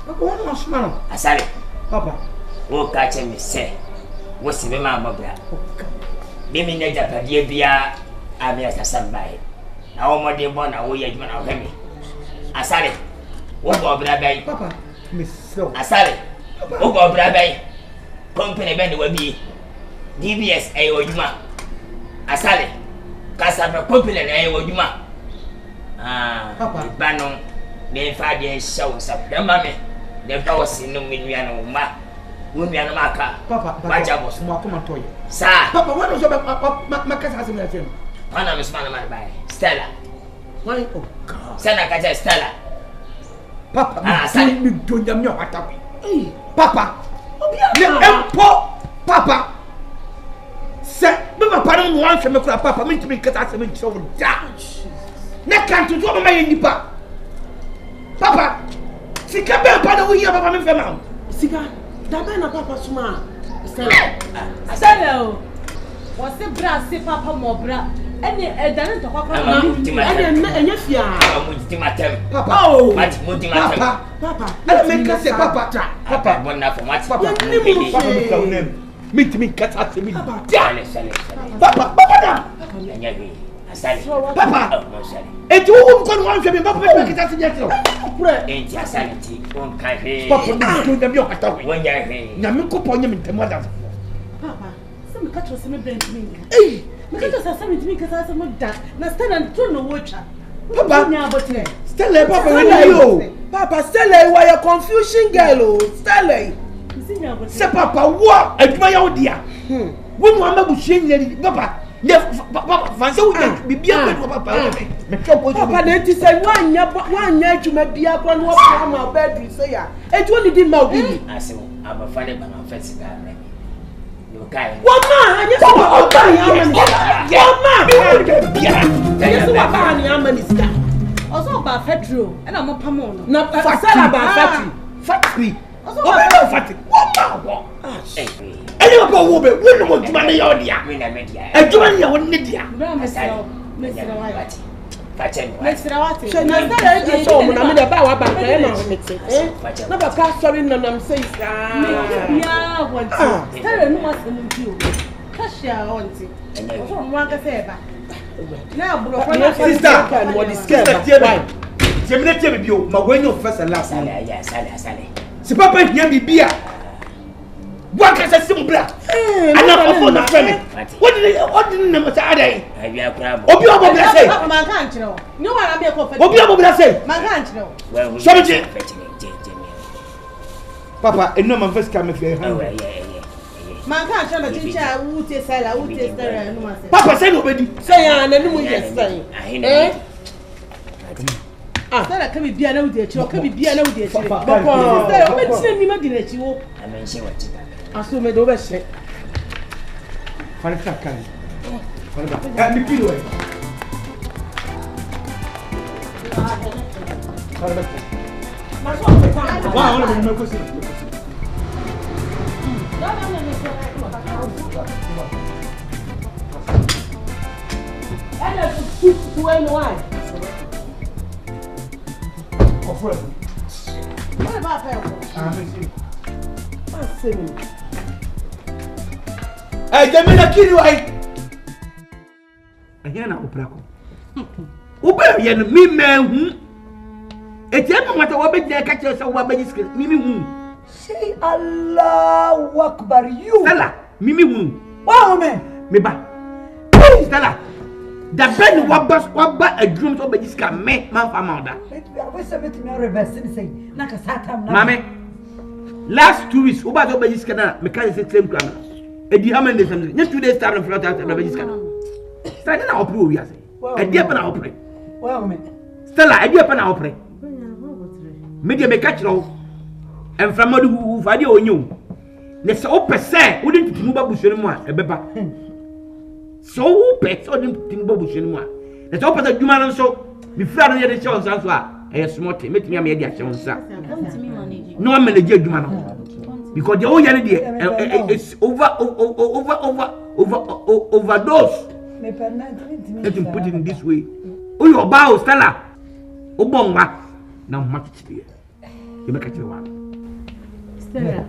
Papa wona masuma no. Asale. Papa. Wo ka che me se. Wo si be ma mabra. Mimi na japade bia ami asasambai. Na wo mode bo na wo yadwuma na wo kemi. Asale. Wo go bra bai. Papa. Miss. Asale. Wo go bra bai. Company be ni wa bi. DBS ay ojuma. Asale. Kasa be company na ay ojuma. Papa. Bano me fa de show sa dama me. De fa wasi no minua no ma. Wo nua no maka. Papa. Baja boss. Mo akoma toy. Sa. Papa wona so makasa asem na fem. Ana me smana man bai. Stella. Why oh God. Sana kaja Stella. Papa. Asale. Mi do nyam no atawi. Papa. Le empo papa. Se me papa no wan hwe me kura papa me ntimi kata se me ncho da. Na kan to do mama ye nipa. Papa. Sika be pa na wo yi papa me fe ma. Sika da be na papa suma. Asale o. Wo se bra se papa mo bra. Eni edane to kwakwa na. Eni enye fia. Mo timatem. Papa. Oh. Mati mo timatem. Papa. Ala me ka se papa. Papa bona for mati. Papa. Papa me ka unem. Me kata se me. Sale. Papa da. Enya bi. Asale. Papa. Mo sale. Eti wo ko no wan hwe me papa me kata se nyetro. Pure. Enti asale ti on ka he. Papa me do nyam yo kata we. Wonya he. Nyam ko po nyam ntemu da. Papa, se me katro se me brand me. Eh. Me katro se me timi kasa se me da. Na stand to no watcha. Papa. Nya abotre. Stella papa we yo. Papa Stella why a confusion girl oh. Stella. Se papa wo aduma ya wo dia. Wo no amabuhie nyeri papa. Ne papa fanse wo bibia ko papa. Me twa ko papa na enti say wanya aduma bia ko no wo ma bedroom say ya. Eju ni di ma obi. Ase aba fane ba na fetsi ga me. Yo kai. Wama anya so wa ba ya amani. Wama. Ya so wa ba ni amani ska. Ozo ba fedro e na mo pamo no. Na sala ba factory. Ozo ba factory. Wama. Any of our women, we know what you mean. Me na media. I do not know what Nidia. Mesra wate. So na start dey show mo na me dey ba wa bank e ma mete. Na ba ka sorry na nam say ya wanti. Start no ma senu bi o. Kashia wanti. So mo anga say ba. Na bro for na sister can what is scared. Jemine tie bi o, ma wenyo first and last. Sale. Si papa hia bibia. What can I say bra? I'm not for the family. What didn't know say adai? Obi obo bla say. Man kan chiro. Ni wa na be ko fe. Obi obo bla say. Man kan chiro. So me Papa, eno man first come fe hand. Man kan chiro na chincha ute sala ute stara no ma say. Papa say no bedi. say ya na nu yes say. Stara ka bibia na ute chiro, ka bibia na ute chiro. Papa, stara o be tire ni ma di na chiwo. Amenche wati. Aso me do be se. Fale ta kan. Fale mi pilo e. Fale ba. Ma so pe ta. Wa ona me ko si. Ela tu é no ar. Ofre. Vai ba pe. Amenche. Assim. Jamila kiri wai. Ahia na opra ko. Oba ye no mi mehu. Etiema mata wo begina ka kire se wo bagi skill. Mimi hu. Say Allahu Akbar you. Stella, mimi hu. Wow me. Me ba. Stella. Da ben wo ba adrum so bagi skill me man fa ma oda. We say me reverse me say na ka satam na. Mame. Last 2 weeks oba so bagi skill na me ka say same kram. Edi how many days something? Just 2 days start from flat out na bagi skill. Stella na opre wi ase. Edi apa na opre. Wow me. Stella, edi apa na opre. Me dey me ka kire wo. Enframadu hu fade onyo. Ne se opese, wo dey titimu ba busuani mu a ebeba. So wo pese wo dey titimu ba busuani mu a. Ne se opese djuma no so, bi fra no ye dey show nsa so a, eye smart, metimi am ye dey show nsa. No am manage djuma no. Because the whole year it's overdose. Let him put it in this way. Oh, your bow, Stella. Obonga. Now, much here. You make a one. Stella.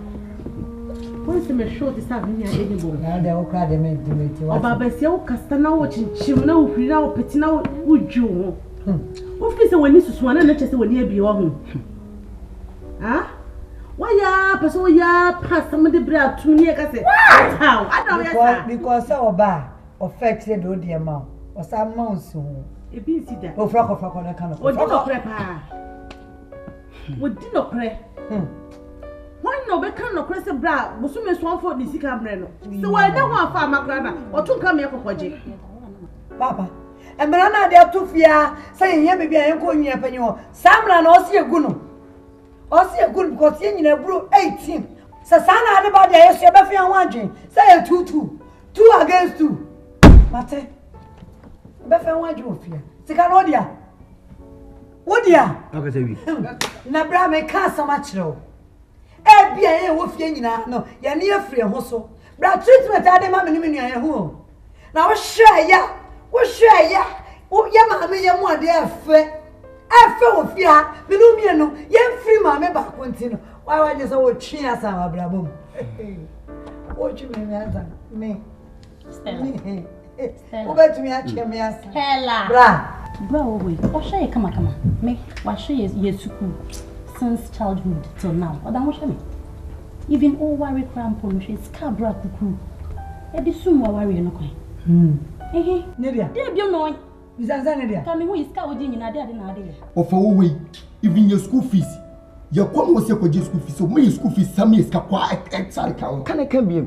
Once me show this have me any bo. Na de o ka de me dimeti wa. Oba bese o kasta na wo chinchim na wo firi na wo peti na wo dwu ho. Wo fi se wani susu na na chese wani abi wo ho. Ah? Waya person ya pass some the bread to me ka say. How? I don't know because oba affected do the amount. O sa amount so. E bi si da. O fra ko na kan. O di no pre pa. O di no pre. Why no be kan no kwese bra, bosu me so afọ di sika mre no. Se wa nya ho afa makra na, otu nka me kokoje. Papa, e mra na de atufia, say yen bibia yen ko nwia panyo. Samra na o se egu no. O se egu because yen nyina bro 18. Se sana ade ba de yeso e be fia ho adwen. Say 2 against 2. Mate. Be fia ho adwen ofia. Sika no dia. Wo dia? Okay, say we. Na bra me ka sama kire. Ebia ye wo fie nyina no ye ne afre ho so bra treatment ade ma me ne ya ho na wo hwe ya wo ye ma me ye mu ade afe wo fie ha me no mie no ye free ma me ba konti no wa je so wo twi asa ma bra bom wo twi me asa me Stella wo bet me a twi me asa Hela bra wo we o hwe kama me wa hwe ye suku since childhood till now. Even all worry crampo no she scabra kuku. E di sumo worry no kwan. Nedia. Dey bi no. Bizanza nedia. Kami hu iska odi nyina dey na dey. Ofa wo we even your school fees. Your kwam was your school fees. So me school fees some is ka kwa extra ka. Can I come here?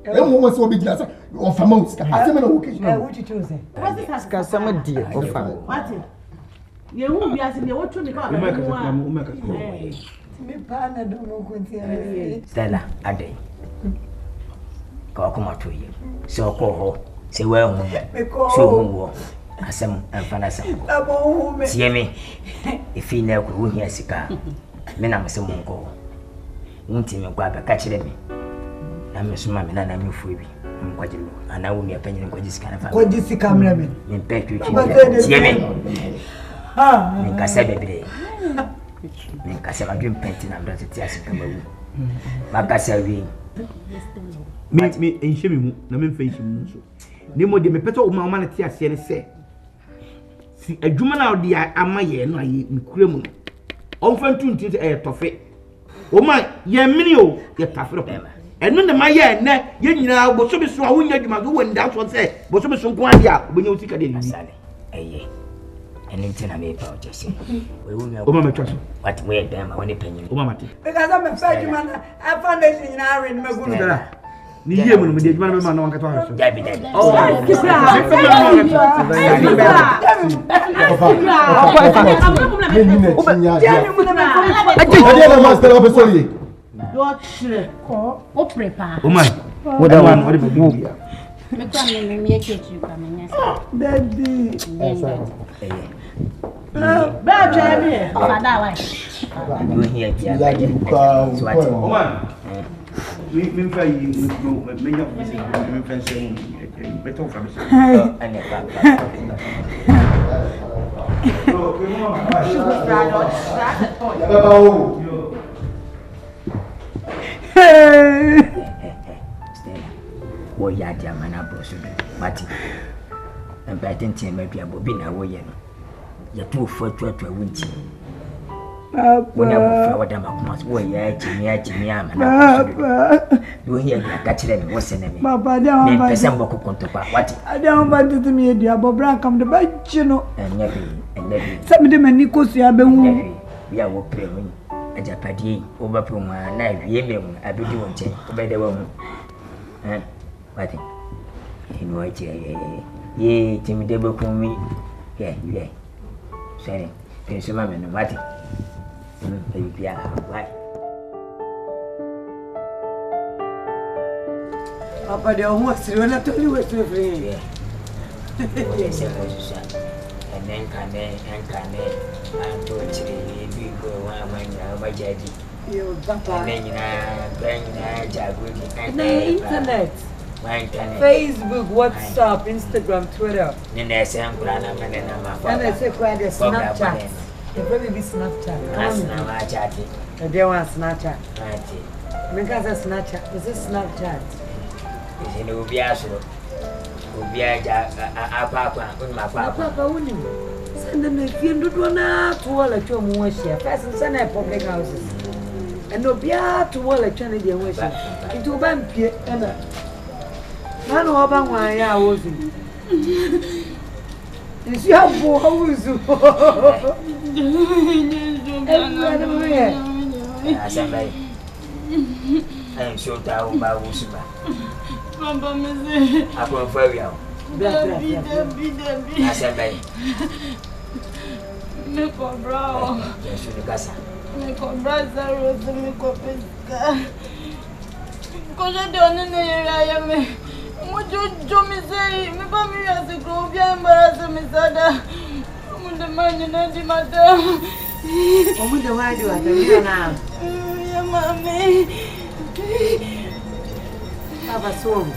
E mo was obi gila say ofa ma uska. Aseme na wo ke. What you chose? What is that? Ska sama dia ofa. What? Ye hu bi ase ne wo tru ni ka ba. Me pa na do no kunti. Stella, ade. Ka ko ma to ye. Se o ko ho, se we hu. So hu wo. Asem amfana asem. Abo hu me. Tie me. Efi na ko hu hia sika. Me na me se mo nko. Wunti me kwa be ka kire me. na me suma me na na me fuebi mkwajiro ana wo me apanyin nkwajisika na fa kwajisika mreme me mpetwe twi tie me me kasa bebre me kasa ba dwem penti na ndo tete asika mawu makasa wi me enhye me mu na me mfa enhye mu so ne mo de me peto o ma na tie ase ne se si adwuma na odi ama ye no aye nkura mu on fa ntunti tofe o ma ye mini o ye tafere ko eno ne ma ye ne ye nyina bo so be so a wonya adwuma so wonda so se bo so be so nko ade a obenya usika de ni eye ene ntina me pa o jese we wo me o ma metwa so what we dem ma woni panyin o ma mate because I'm a adwuma na afa na nyina are ni magunu dara ni ye mu no me de adwuma na me ma na wanka to ha so dabi oh o prepare o ma o da wan o de bu me kwa me kechi kwa me nya daddy Ba jami. fada wa you here dia so what o ma me fa yi me nya me fa se me to fa me se ane ba so ke mo ma wo ya dia mana broso mati empa tenten ma bia bobi na wo ye no ya tu fu atu awunti wona bo fa wada makoma wo ya chimi ama na wo hiya dia ka kire me wo se ne me papa dia wa ba pesa mboko kontopa wati dia wa ba tutu mi dia bobra kam de ba chino enyabi sabe de mani ko su ya be hu ya wo pre mu ajapadie wo ba pro ma na wie me mu abedi won che wo be de wo mu wati inu aje ye timi de be kun mi ye sere penso ma me no wati bia wati papa de o siri na to ni we to free ye se ko so enkane anto chiri bi ko wa manya ba jadi yo papa nyina jagudi internet Facebook, WhatsApp, Instagram, Twitter. Nene se ankura na mene na mafa. Nene se kwa de Snapchat. The baby Snapchat. Asna ma chat. They want Snapchat. Ati. Because that's Snapchat. This is Snapchat. Is ni ubia so. Ubia ja apa unma papa. Papa uni. Send them if you do na to wala cho mu share. First send a public houses. And obia to wala cho na dey we share. Into ban pie na Nano oba nwa ya ozi. Isi abo hawuzu. Asambai. I'm sure that will buy Wusima. Papa, Missy. I go for you. Asambai. Me cobrao. Yes, you casa. Me cobraza, Rosa, me copesca. Cosa de onene me. Mujo me say, me ba mi as a group ya embarrass me sada. Munda manya na di mata. Munda wa di wa na. Ya mami. Papa som.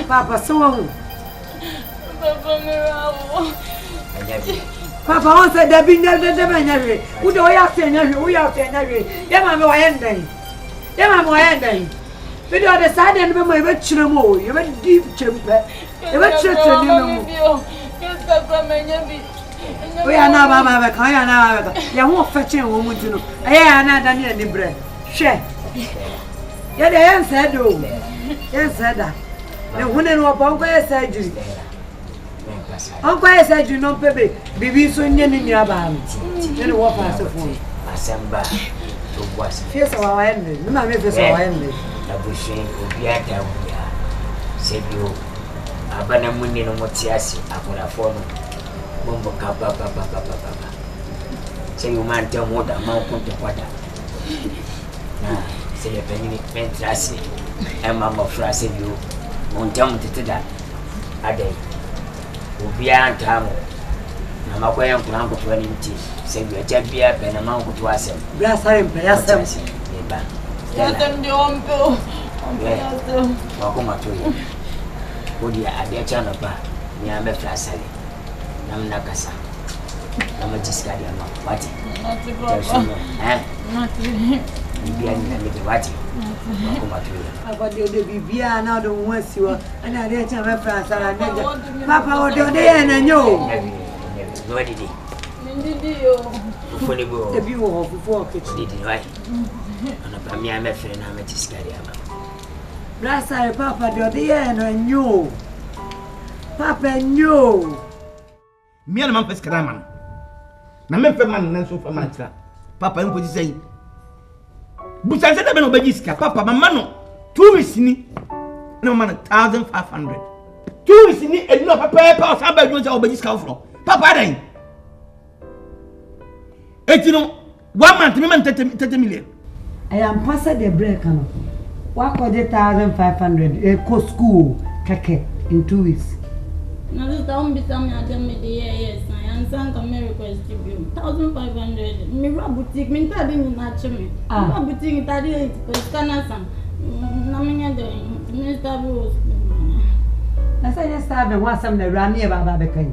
Papa som. Papa me rawo. Papa on say da bi na da ba nya hwe. Wo de o ya se nya hwe, wo ya se nya hwe. Ya mami wa ye ndan. Ya mami wa ye ndan. Video the side and me be chire mo you be deep chempe you be chire ni mo we are na ba ba kan ya na ba ya ho feche wo mu ntino ya na da ni bre hwe ya de yan said do yan said da ne hune no ba ko ya surgery onko ya surgery no pebe bibi so nye ni nua ba ne wo fa so fo asamba to boas fiesa wa wa ende ni ma me fiesa wa ende Abushin obia da obia sebio abana munni no motiasi akora fono bombo kapa papa say you man tell more than man konto kwada na se le penini mentrasi e mama fra sebio montam teteda adai obia antamo na makoya nkurango to ani nti sebio chabia pe na man konto asem bra sare mpe ya sem eba Yatem the umpo. Welcome to you. Would you add your channel? I am a flashy. I'm not a son. I'm a discard. What? Not to go. Not to be a what? But the baby now don't want you, and I didn't have a friend. Papa, what do they and you? No, did he? Fully go. The view of the four kitchen, right? And me, I'm a friend. I'm a discard. Bless our Papa, the and you. Papa knew. Me and my pescaraman. Na me man and so for mantra. Papa, you could say. But I said, I'm no bagiska. Papa, my man, 2 weeks in no man 1,500. 2 weeks in it, and no papa, or somebody wants our bagiska from. Papa, then. You know, 1 month, me man 30 million. I am past the break. What could 1,500 a co school keke in 2 weeks? Now this don't be something I tell me the yes. I answer come request to you. 1,500. Me boutique. Me tadi ni nache me. Me boutique tadi scanner sam. Na me nyade. Me stabu. Na say you starve want some na run near baba bekai.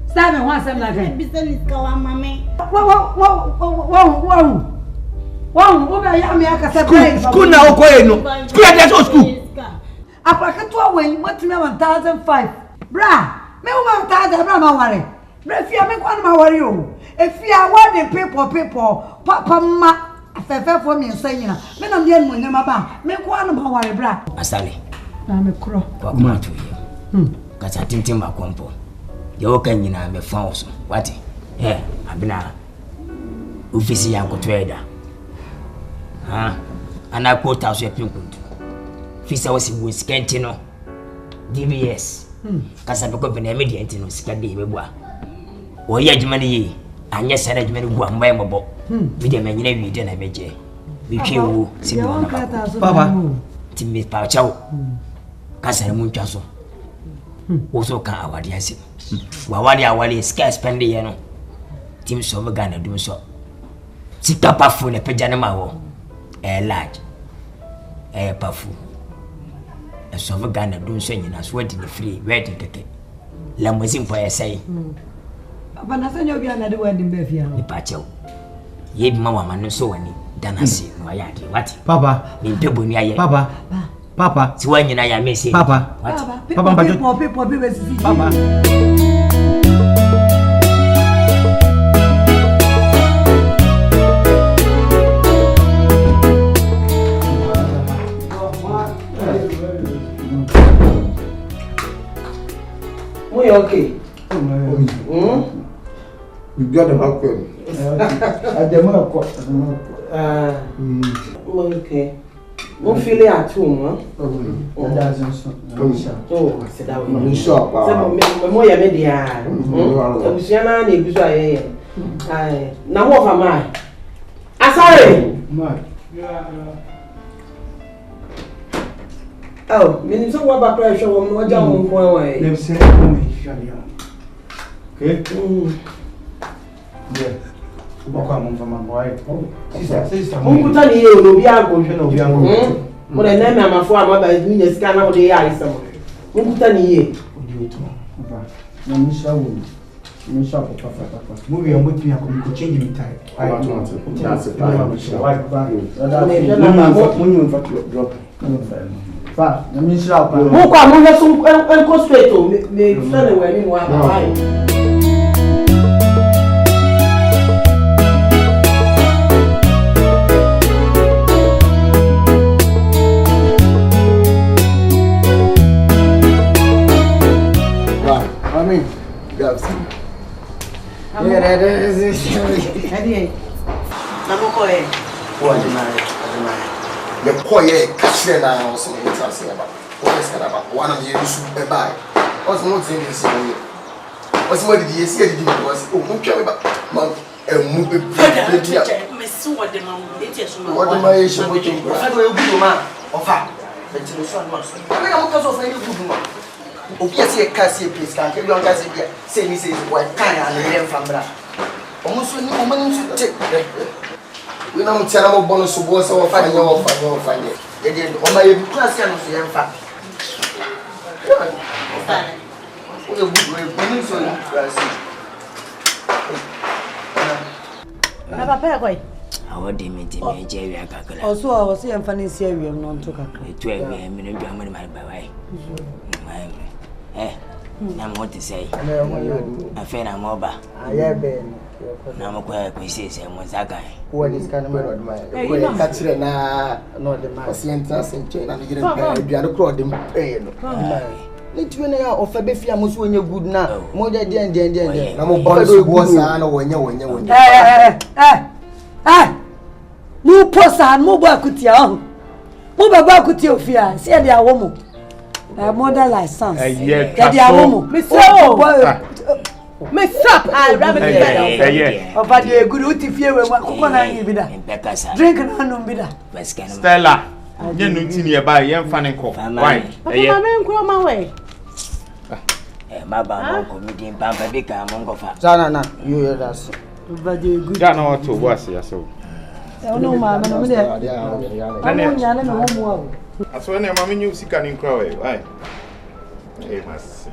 Starve want some na kai. Business kawa mame. Wow, wo be ya me aka say break. School na okoye no. School ya dey school. Apaka to when what me 1,500. Bra. Me woman tada bra ma ware. Bra fia me kwa ma ware o. E fia ware people papa ma afefe for me nsanyina. Me na me anu nyama ba. Me kwa ma ware bra. Asale. Na me kro. Wa kuma to yi. Kasa tintin ma kompo. Ye wo kan nyina me fa wo so. Wati? Abina. Ofisi ya ko tweda. Ana quota so pinkuntu. Fisa wo si wo skenti no. DBS. Kasa beko bena media ntino sika de mebua wo ya adwumane yi anya sara adwumane bua mbaye mbo media manyina wi de na meje wi twewu si bo na papa timi pa chawo kasa mu ntwa so wo so kan awade ase wa wale sika spend ye no tim so me Ghana dum so sika pafu ne peja ne ma wo large pafu so for Ghana do so nyina so wadi the free wedding keke la mozi for say papa na sanyo bia na de wedding be fia ni pa chew ye bi mama ma no so wani danasi no ya de what papa ni pebo ni aye papa si wa nyina ya mesi papa papa be sisi papa Okay. You got them up there. I demo ko. Okay. Mo feel it at home, That doesn't oh, sit down. You shop. Me mo ya me dia. Obusiana na eguso ayeye. Ai, na wo fa mai. Asare. Mai. Oh, me so wa ba pressure wo no ja wo nko wa. Let me say me shali. Okay? Yeah. Boko am from boy. Sister. Mo kuta ni ye no bi ago hwe no bi ago. Mo na na amafo ama ba mi nya sika na wo de ya isem. Mo kuta ni ye. Odi oto. Na mi sha wo. Mi sha papa. Mo bi am botu ya ko change me time. That's it. Mo nyu fa drop. Fa, na mi sha pa. Mo kwa mo na so enko straight o me feel the way ni mo aba. Yeah, that is it. Hadi. Na mo ko e. What deny? The boy catch them now so it's us about. What is that about? One of you should buy. What's more thing is here. What's more the years here did was oh about mom move me so what the mom it is no. What am I should be? I go you ma. Ofa. But you so much. I am because of any good man. Obviously, a cassie place can't get your cassie here. Say, me say, what kind of name from Bra? Almost when you take We no tell am bonus so boss or find your find it. Again, on my class and so yan fa. We go good so class. Na papa koi. Awo de me je wi akakala. Also I was here fan is here we am not talk akakala. Etu e me no bia mo my bye. Na mo te say. Afa na mo ba. Aye ben. Na mo kwa say mo zaga. Who is kind of man my. Ko catch na no the man. Osienta senche na gire mpa bia no kro dem pay no. Letwe na ya ofa be fia mo so onye good na. Mo de den. Na mo bon so go sa na wonya. Mu posa mu ba kutia o. Mu baba kutia ofia. Se dia wo mo. Model license. Dia wo mo. Me stop. I rabbit. Ofa de good uti fie we ko na yin bi da. Drink na no bi da. Stella. Nye no tini e ba ye mfa ne nko. Why? Papa me nkro ma we. Ma ba mo comedy pampa be ka mo ngofa. Sana you hear that. Ofa de good. Da na auto was ya so. No ma no de. Amo nyane no mo mo. Aso na ma me nyu sika ne nkra we. Why? Mas.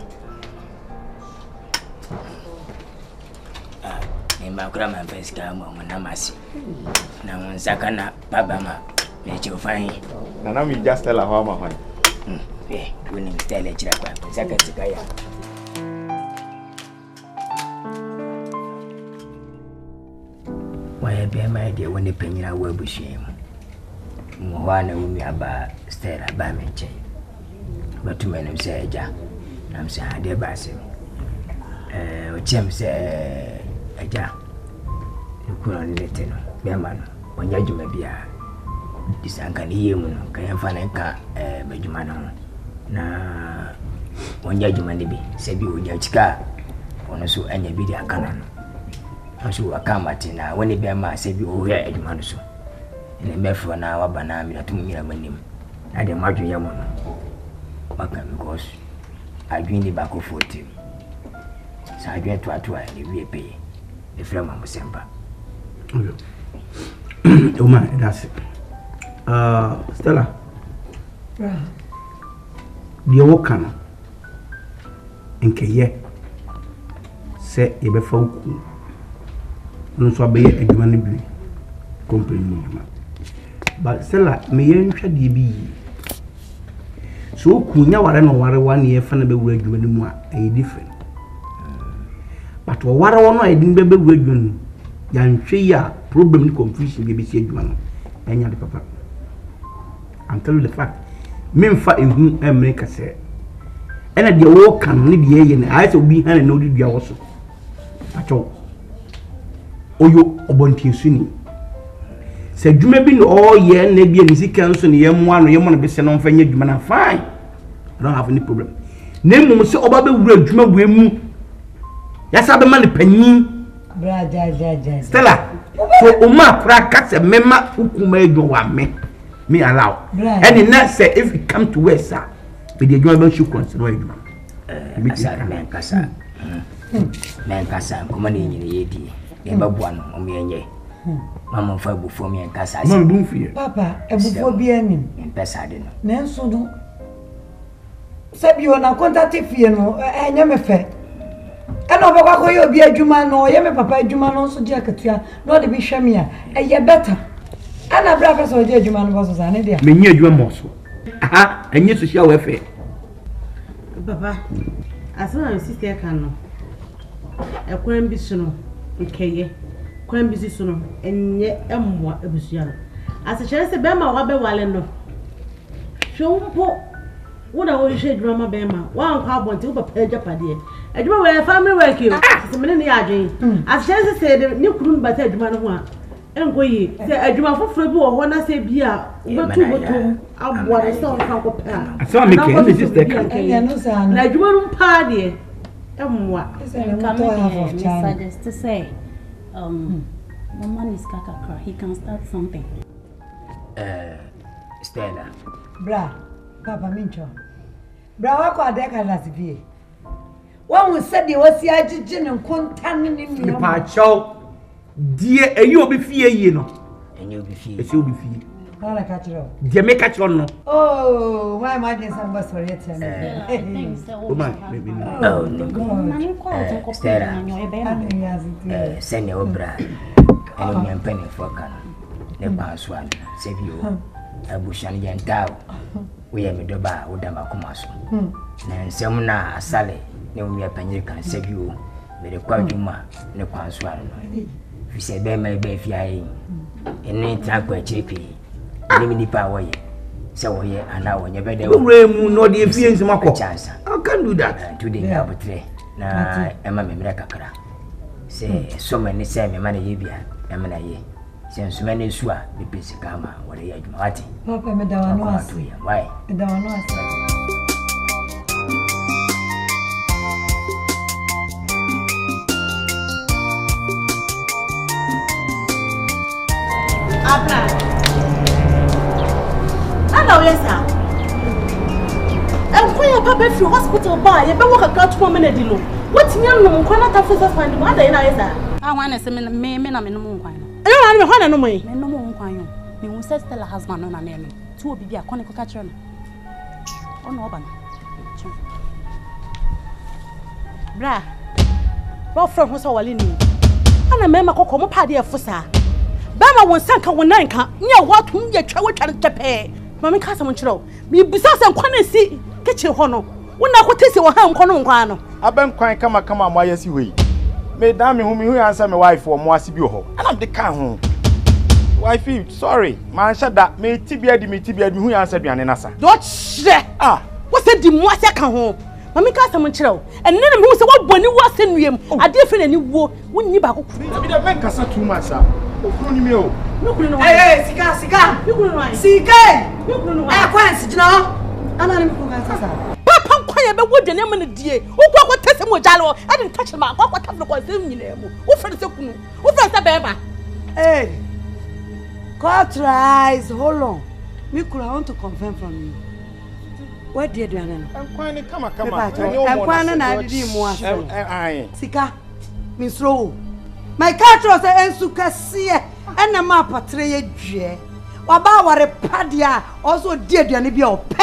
Makura man pesika mo na masi na nsaka na baba ma me chofan na mi just tell her how ma hwan we ni tell e chira kwa nsaka tika ya wa be ma de woni penyira wa bushiem mo wana umi aba stera ba menche batu menem se eja nam se ade ba se o chem se eja kura ni leteno be man onya juma bia disanka ni yemu no kan fa na nka bajuma no na onya juma ni bi se bi onya chika ono so anya bi dia kana no so akamati na woni be ma se bi o hia ejuma no so ene mefo na waba na mi atum mi amanim na de madwo yemu no maka because adwin ni bako 40 sa adwin to atoa ni wie pe e fra ma musemba. Oh my, that's it. Stella. The wokan. NKANSAH. Say you be for no so be adwuma ne bi company adwuma. But Stella, me yen hwa de bi. So kunya ware no ware one year fa na be wura adwuma ne mu a different. But ware wono e din be wura adwuma yanhwe ya problem ni confusion be si adwuma no enya de papa. I'm telling you the fact. Memfa ehu America say ena de wo kan ni de ye ne ai so bi han na odi dua wo so acho oyo obontin suni se adwuma bi no ye na bi ni sika nso ne ye mo ano ye mo no be se no mfa nya adwuma na fine. I don't have any problem. Nemu se oba be wura adwuma bu emu ya sa be ma ne panyin bra ja Stella so uma praka se mema ukuma edwo wa me allow and na say if it come to west sir we dey join about you consider edwo men kasa kuma ni nyine yedi e babua no o me enye mama fa bufo me kasa mama bu mfie papa ebufo bi anim pesa de no nenso no sabi ona contact fie no enye me fe ana obakwa ko yo bi adwuma no ye me papa adwuma no so di akatua no de bi hwame a eye better ana bra ka so di adwuma no boso sa ne dia me nya adwuma mo so aha enye social welfare papa asana sister kan no ekwan bi so no nkeye kwan bi so no enye emwa ebusua no asechere se be ma wa be wale no hwompo wona wo hwe adwuma be ma wa nkwa abonte wo papa ajapade adwuma we family work you se mene ne adwen asechere se de ne kuru no bata adwuma no ho a enkoyi se adwuma foforo bi wo ho na se bi a betu botom abore se on kan ko pa asama me ke ne sister kan enye no sa na adwuma no pa de emwa suggest to say Mama is kakakra, he can start something. Stella. Bra, Papa Mincho. Bra wako adeka la sivie. Wa said you was ya jijin and contaminating me. Pa chow. Dear, you be fear, you know. new before. It's you before. Wala catch it. They make catch on no. Oh, why am I getting some bus for it? Oh my, maybe no. Send your bra. And I'm penny for gun. The boss one, save you. A bush and yentao. We have a doba with Damakumaso. And some na Sally, no, we are penny can save you. But the quadruma, no panswan. We say, Bear may be flying. And then tap where chippy. Limini power. So here and now when you better no the feelings of chance. I can do that today. Now, but na Emma Memrakakara. Say so many say me money yibia, Emma. Since many swa, the busy kama, what are you marty? Papa, Madame, why? Abra. Hello, yes, sir. And when your papa from hospital boy, you better work a clutch woman at the low. What's your name? Cannot have to find the mother in Isa. I want to say, me, I'm in the moon. I don't want to know me. No more, me who says tell a husband on a name. Two will be a conical catcher. Oh, no, ban. Bra. Both from who's all in you. And a member called Como Paddy of Fussa. Bama won sanka won nanka nya what hu ye twa wotwa tepe mama ka sam nchiro me bisasa nkwan si kitchen ho no wona ko tese wo ha nkwan nkwan no aben kwan kama mo ayesi we me da me hu answer me wife wo mo ase bi ho ana de kan ho wife sorry man shada me tibia di me hu answer duane nasa do hye wo se di mo ase kan ho mama ka sam nchiro enne me hu se wo boni wo ase nuem ade fe na ni wo wonni ba ko kuru bi da ben kasa too much Hey, Sika. Sika. Kwansi jina. Ana ni mko kansa. Papa kwanya be wodwe ne mane die. Wo kwa tese mo jalo. I didn't touch ma kwa tafle kwa sem nyina mu. Wo fere se kunu. Wo fere se beba. Hey. God tries. Hold on. Me could want to confirm from you. What did you do? Kwan kama. Kwan na di mu aso. Sika. Misro. My culture say ensukase ena ma patre ye dwe waba ware padia also die aduane bia ope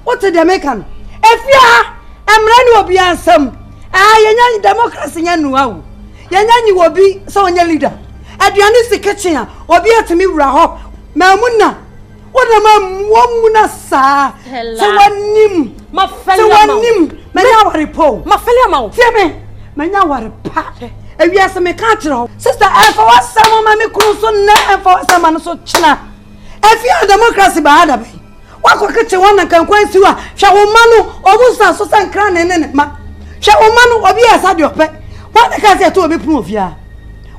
what the American efia emra ni obi ansam yenya democracy nya nuwa wo yenya nyi obi so onye leader aduane si kitchen a obi atimi wura ho mamuna wona mamuna sa se wanim menya ware po mafele ma wo tieme menya ware pa Ewiase me ka kire ho sister efa wasam ma me kunu so na efa wasam no so china efia democracy ba hada be wakokeche wana kan kwansi wa hwa wo manu obusa so sankra ne ma hwa wo manu obi asa de ope wana ka se to obi pun ofia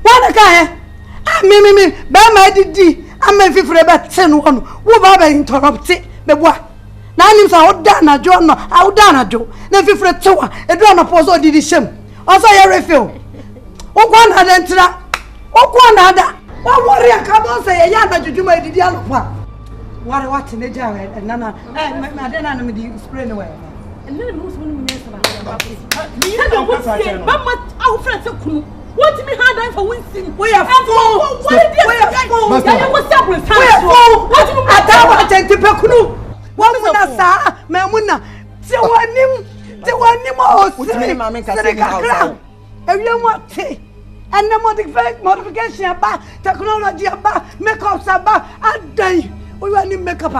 wana ka he me ba ma didi ama fifure be te no wono wo ba ba interrupt be boa na anim sa oda na jo no oda na jo na fifure tewa edu na pozo didi shem oso ye refill Okwan adentra okwan ada wa worry akabo say ya na jujuma edidi alopa ware wate ne ja nana ma de na me di spray no way enne me musu no nyesa ba mama awu friend se kunu what me hand on for winsin we are full what ya was several times we are full what me atawa tentipe kunu wa muna sa mamuna te wanim o sire mama ka say house everyone say and the modification about technology about makeup about adan we want makeup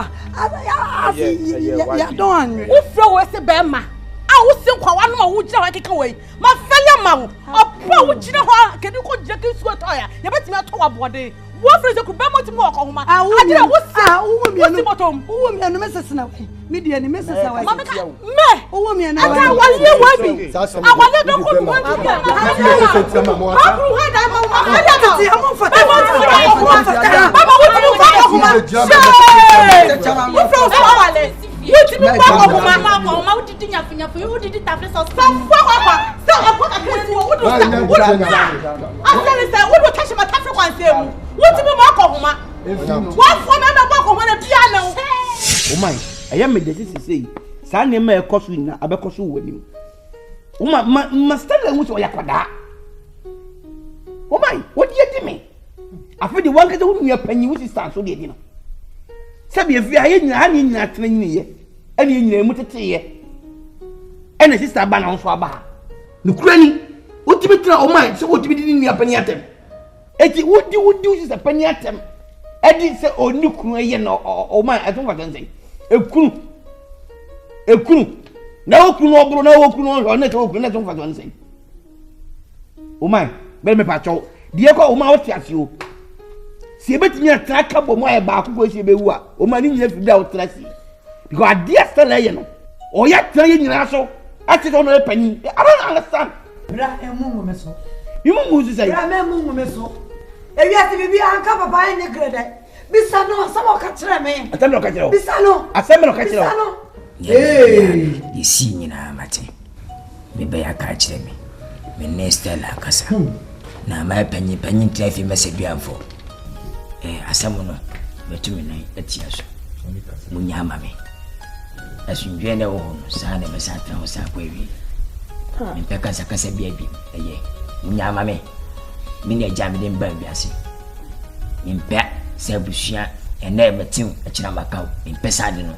ya don wo fro we se be ma a wo se kwa no wo gira wa keka we ma fele ma wo opo wo gira ho kedi ko gira ke su to ya ye betimi ato wa bode wo fro se ku be mo timi ko homa adira wo wo mienu mesese na we media ni mesese wa me wo mienu ata wale wa bi awale do ko wa bi akru ha da ma ada ti am fa baba wo timi ko homa wo fro se awale What me kwa ko mama udidi nyafunyafu udidi tafle so kwa so akwa kakati wo do after say wo do touch my tafle kwa nsem what me ma ko homa what for me ma ko homa na bia na o my aya me de sisi sa na ma ekoso na abekoso wanim o ma stella nwo so yakwada o my what do you me afi de wan kete wo nua panyi wo sister so de di no sabi efi aye nyina ha ni nyina tena nyina ye ene nyina mu tete ye ene sister ba na nso aba no kurani wotimi tena o man se wotimi di nua panyi atem eti wodi sister panyi atem edi se oni kunu ye no o man atom fa tanzen ekunu na okunu obro na okunu o na te okunu na atom fa tanzen o man be me pa cho die ko o man woti ase o si ebetimi atra ka bo mo e ba akoko si ebewu a o man ni nyina fi bia o tra si because adie stella ye no o ya tra ye nyina so ati so no panyi I don't understand bra emu me so you say bra emu me so ewi ati bibi anka papa ye ne grade bisa no sama ka kire me atam no ka kire o bisa no asem no ka kire o bisa no you see nyina mate me be ya ka kire me ne stella kasa na ma panyi trafi message amfo asem no betumi na etia so munya mame asunje na wo no sa na mesa tra wo sa kwa wi me pe kasa bia bi munya mame me ne jam de mba bi ase me pe se busua ene metim akira makaw me pe sa de no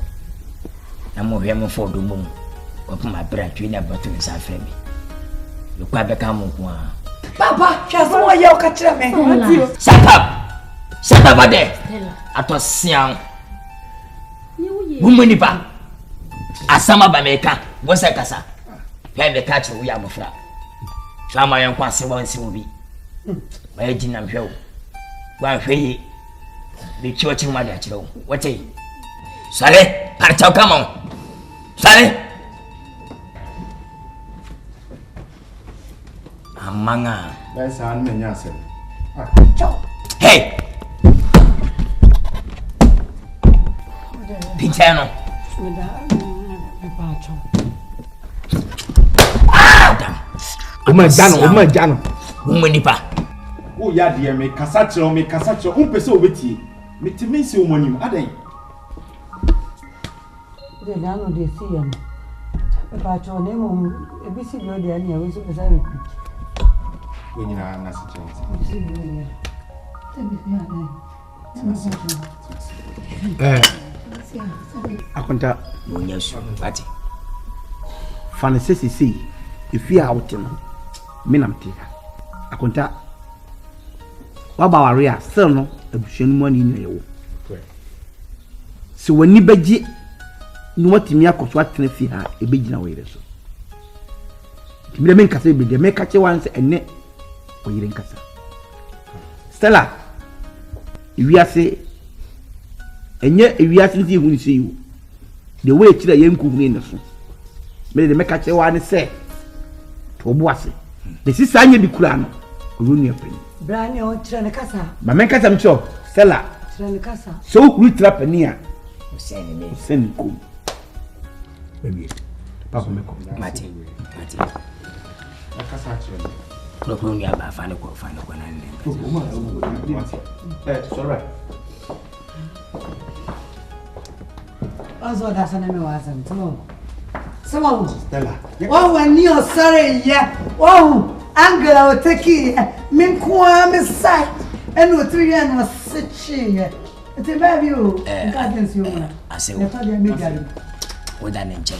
na mo hwe mo fo do mum ko puma bra twi na bato me sa frɛ me yo kwa be ka mo ko a papa chase mo ye o ka kire me shut up ade atosian wumani ba asama ba meka wonse kasa hwe me ka kire wo ya mofra chama yan kwa se wonse wo bi ba yaji na hwe wo wa hwe yi be chiwachi ma da kire wo wote sare parcha come on sare amanga that's an menya se hey Pinchano. Uma jano. Umanipa. Oh ya de me kasa kire umpese obetie. Metimisi omonim adan. De nano de si am. Papa cho ne mo ebisi bi o de ani awe so pesa repeat. We nyina na se chense. Akonta munya su ati fane sesi ifi a wote no menam tika akonta waba ware a sel no abusuan mu ani nwa yewo se wani baji ni watimi akoso atena fi ha ebegina wo yire so timire men kasa ebede me kache wanse enne wo yire nkasa Stella iwiase enye iwiase nti hu ni se yo the way kira yenku hu ni so me de me kache wa ne se to boase the sister anya bi kura no orunu afani brani o kira ne kasa ma men kasa mcho Stella kira ne kasa so hu trapani a sen ko baby papa me ko mati Akasa kire Pro ni aba fa ne ko na ne sorry Azo da sana me wasan Sama Stella oh when you sorry yeah oh Angela will take it min kwa me side and no 3 years no sichi it's a baby you guidance you ase wo wo da ne nchen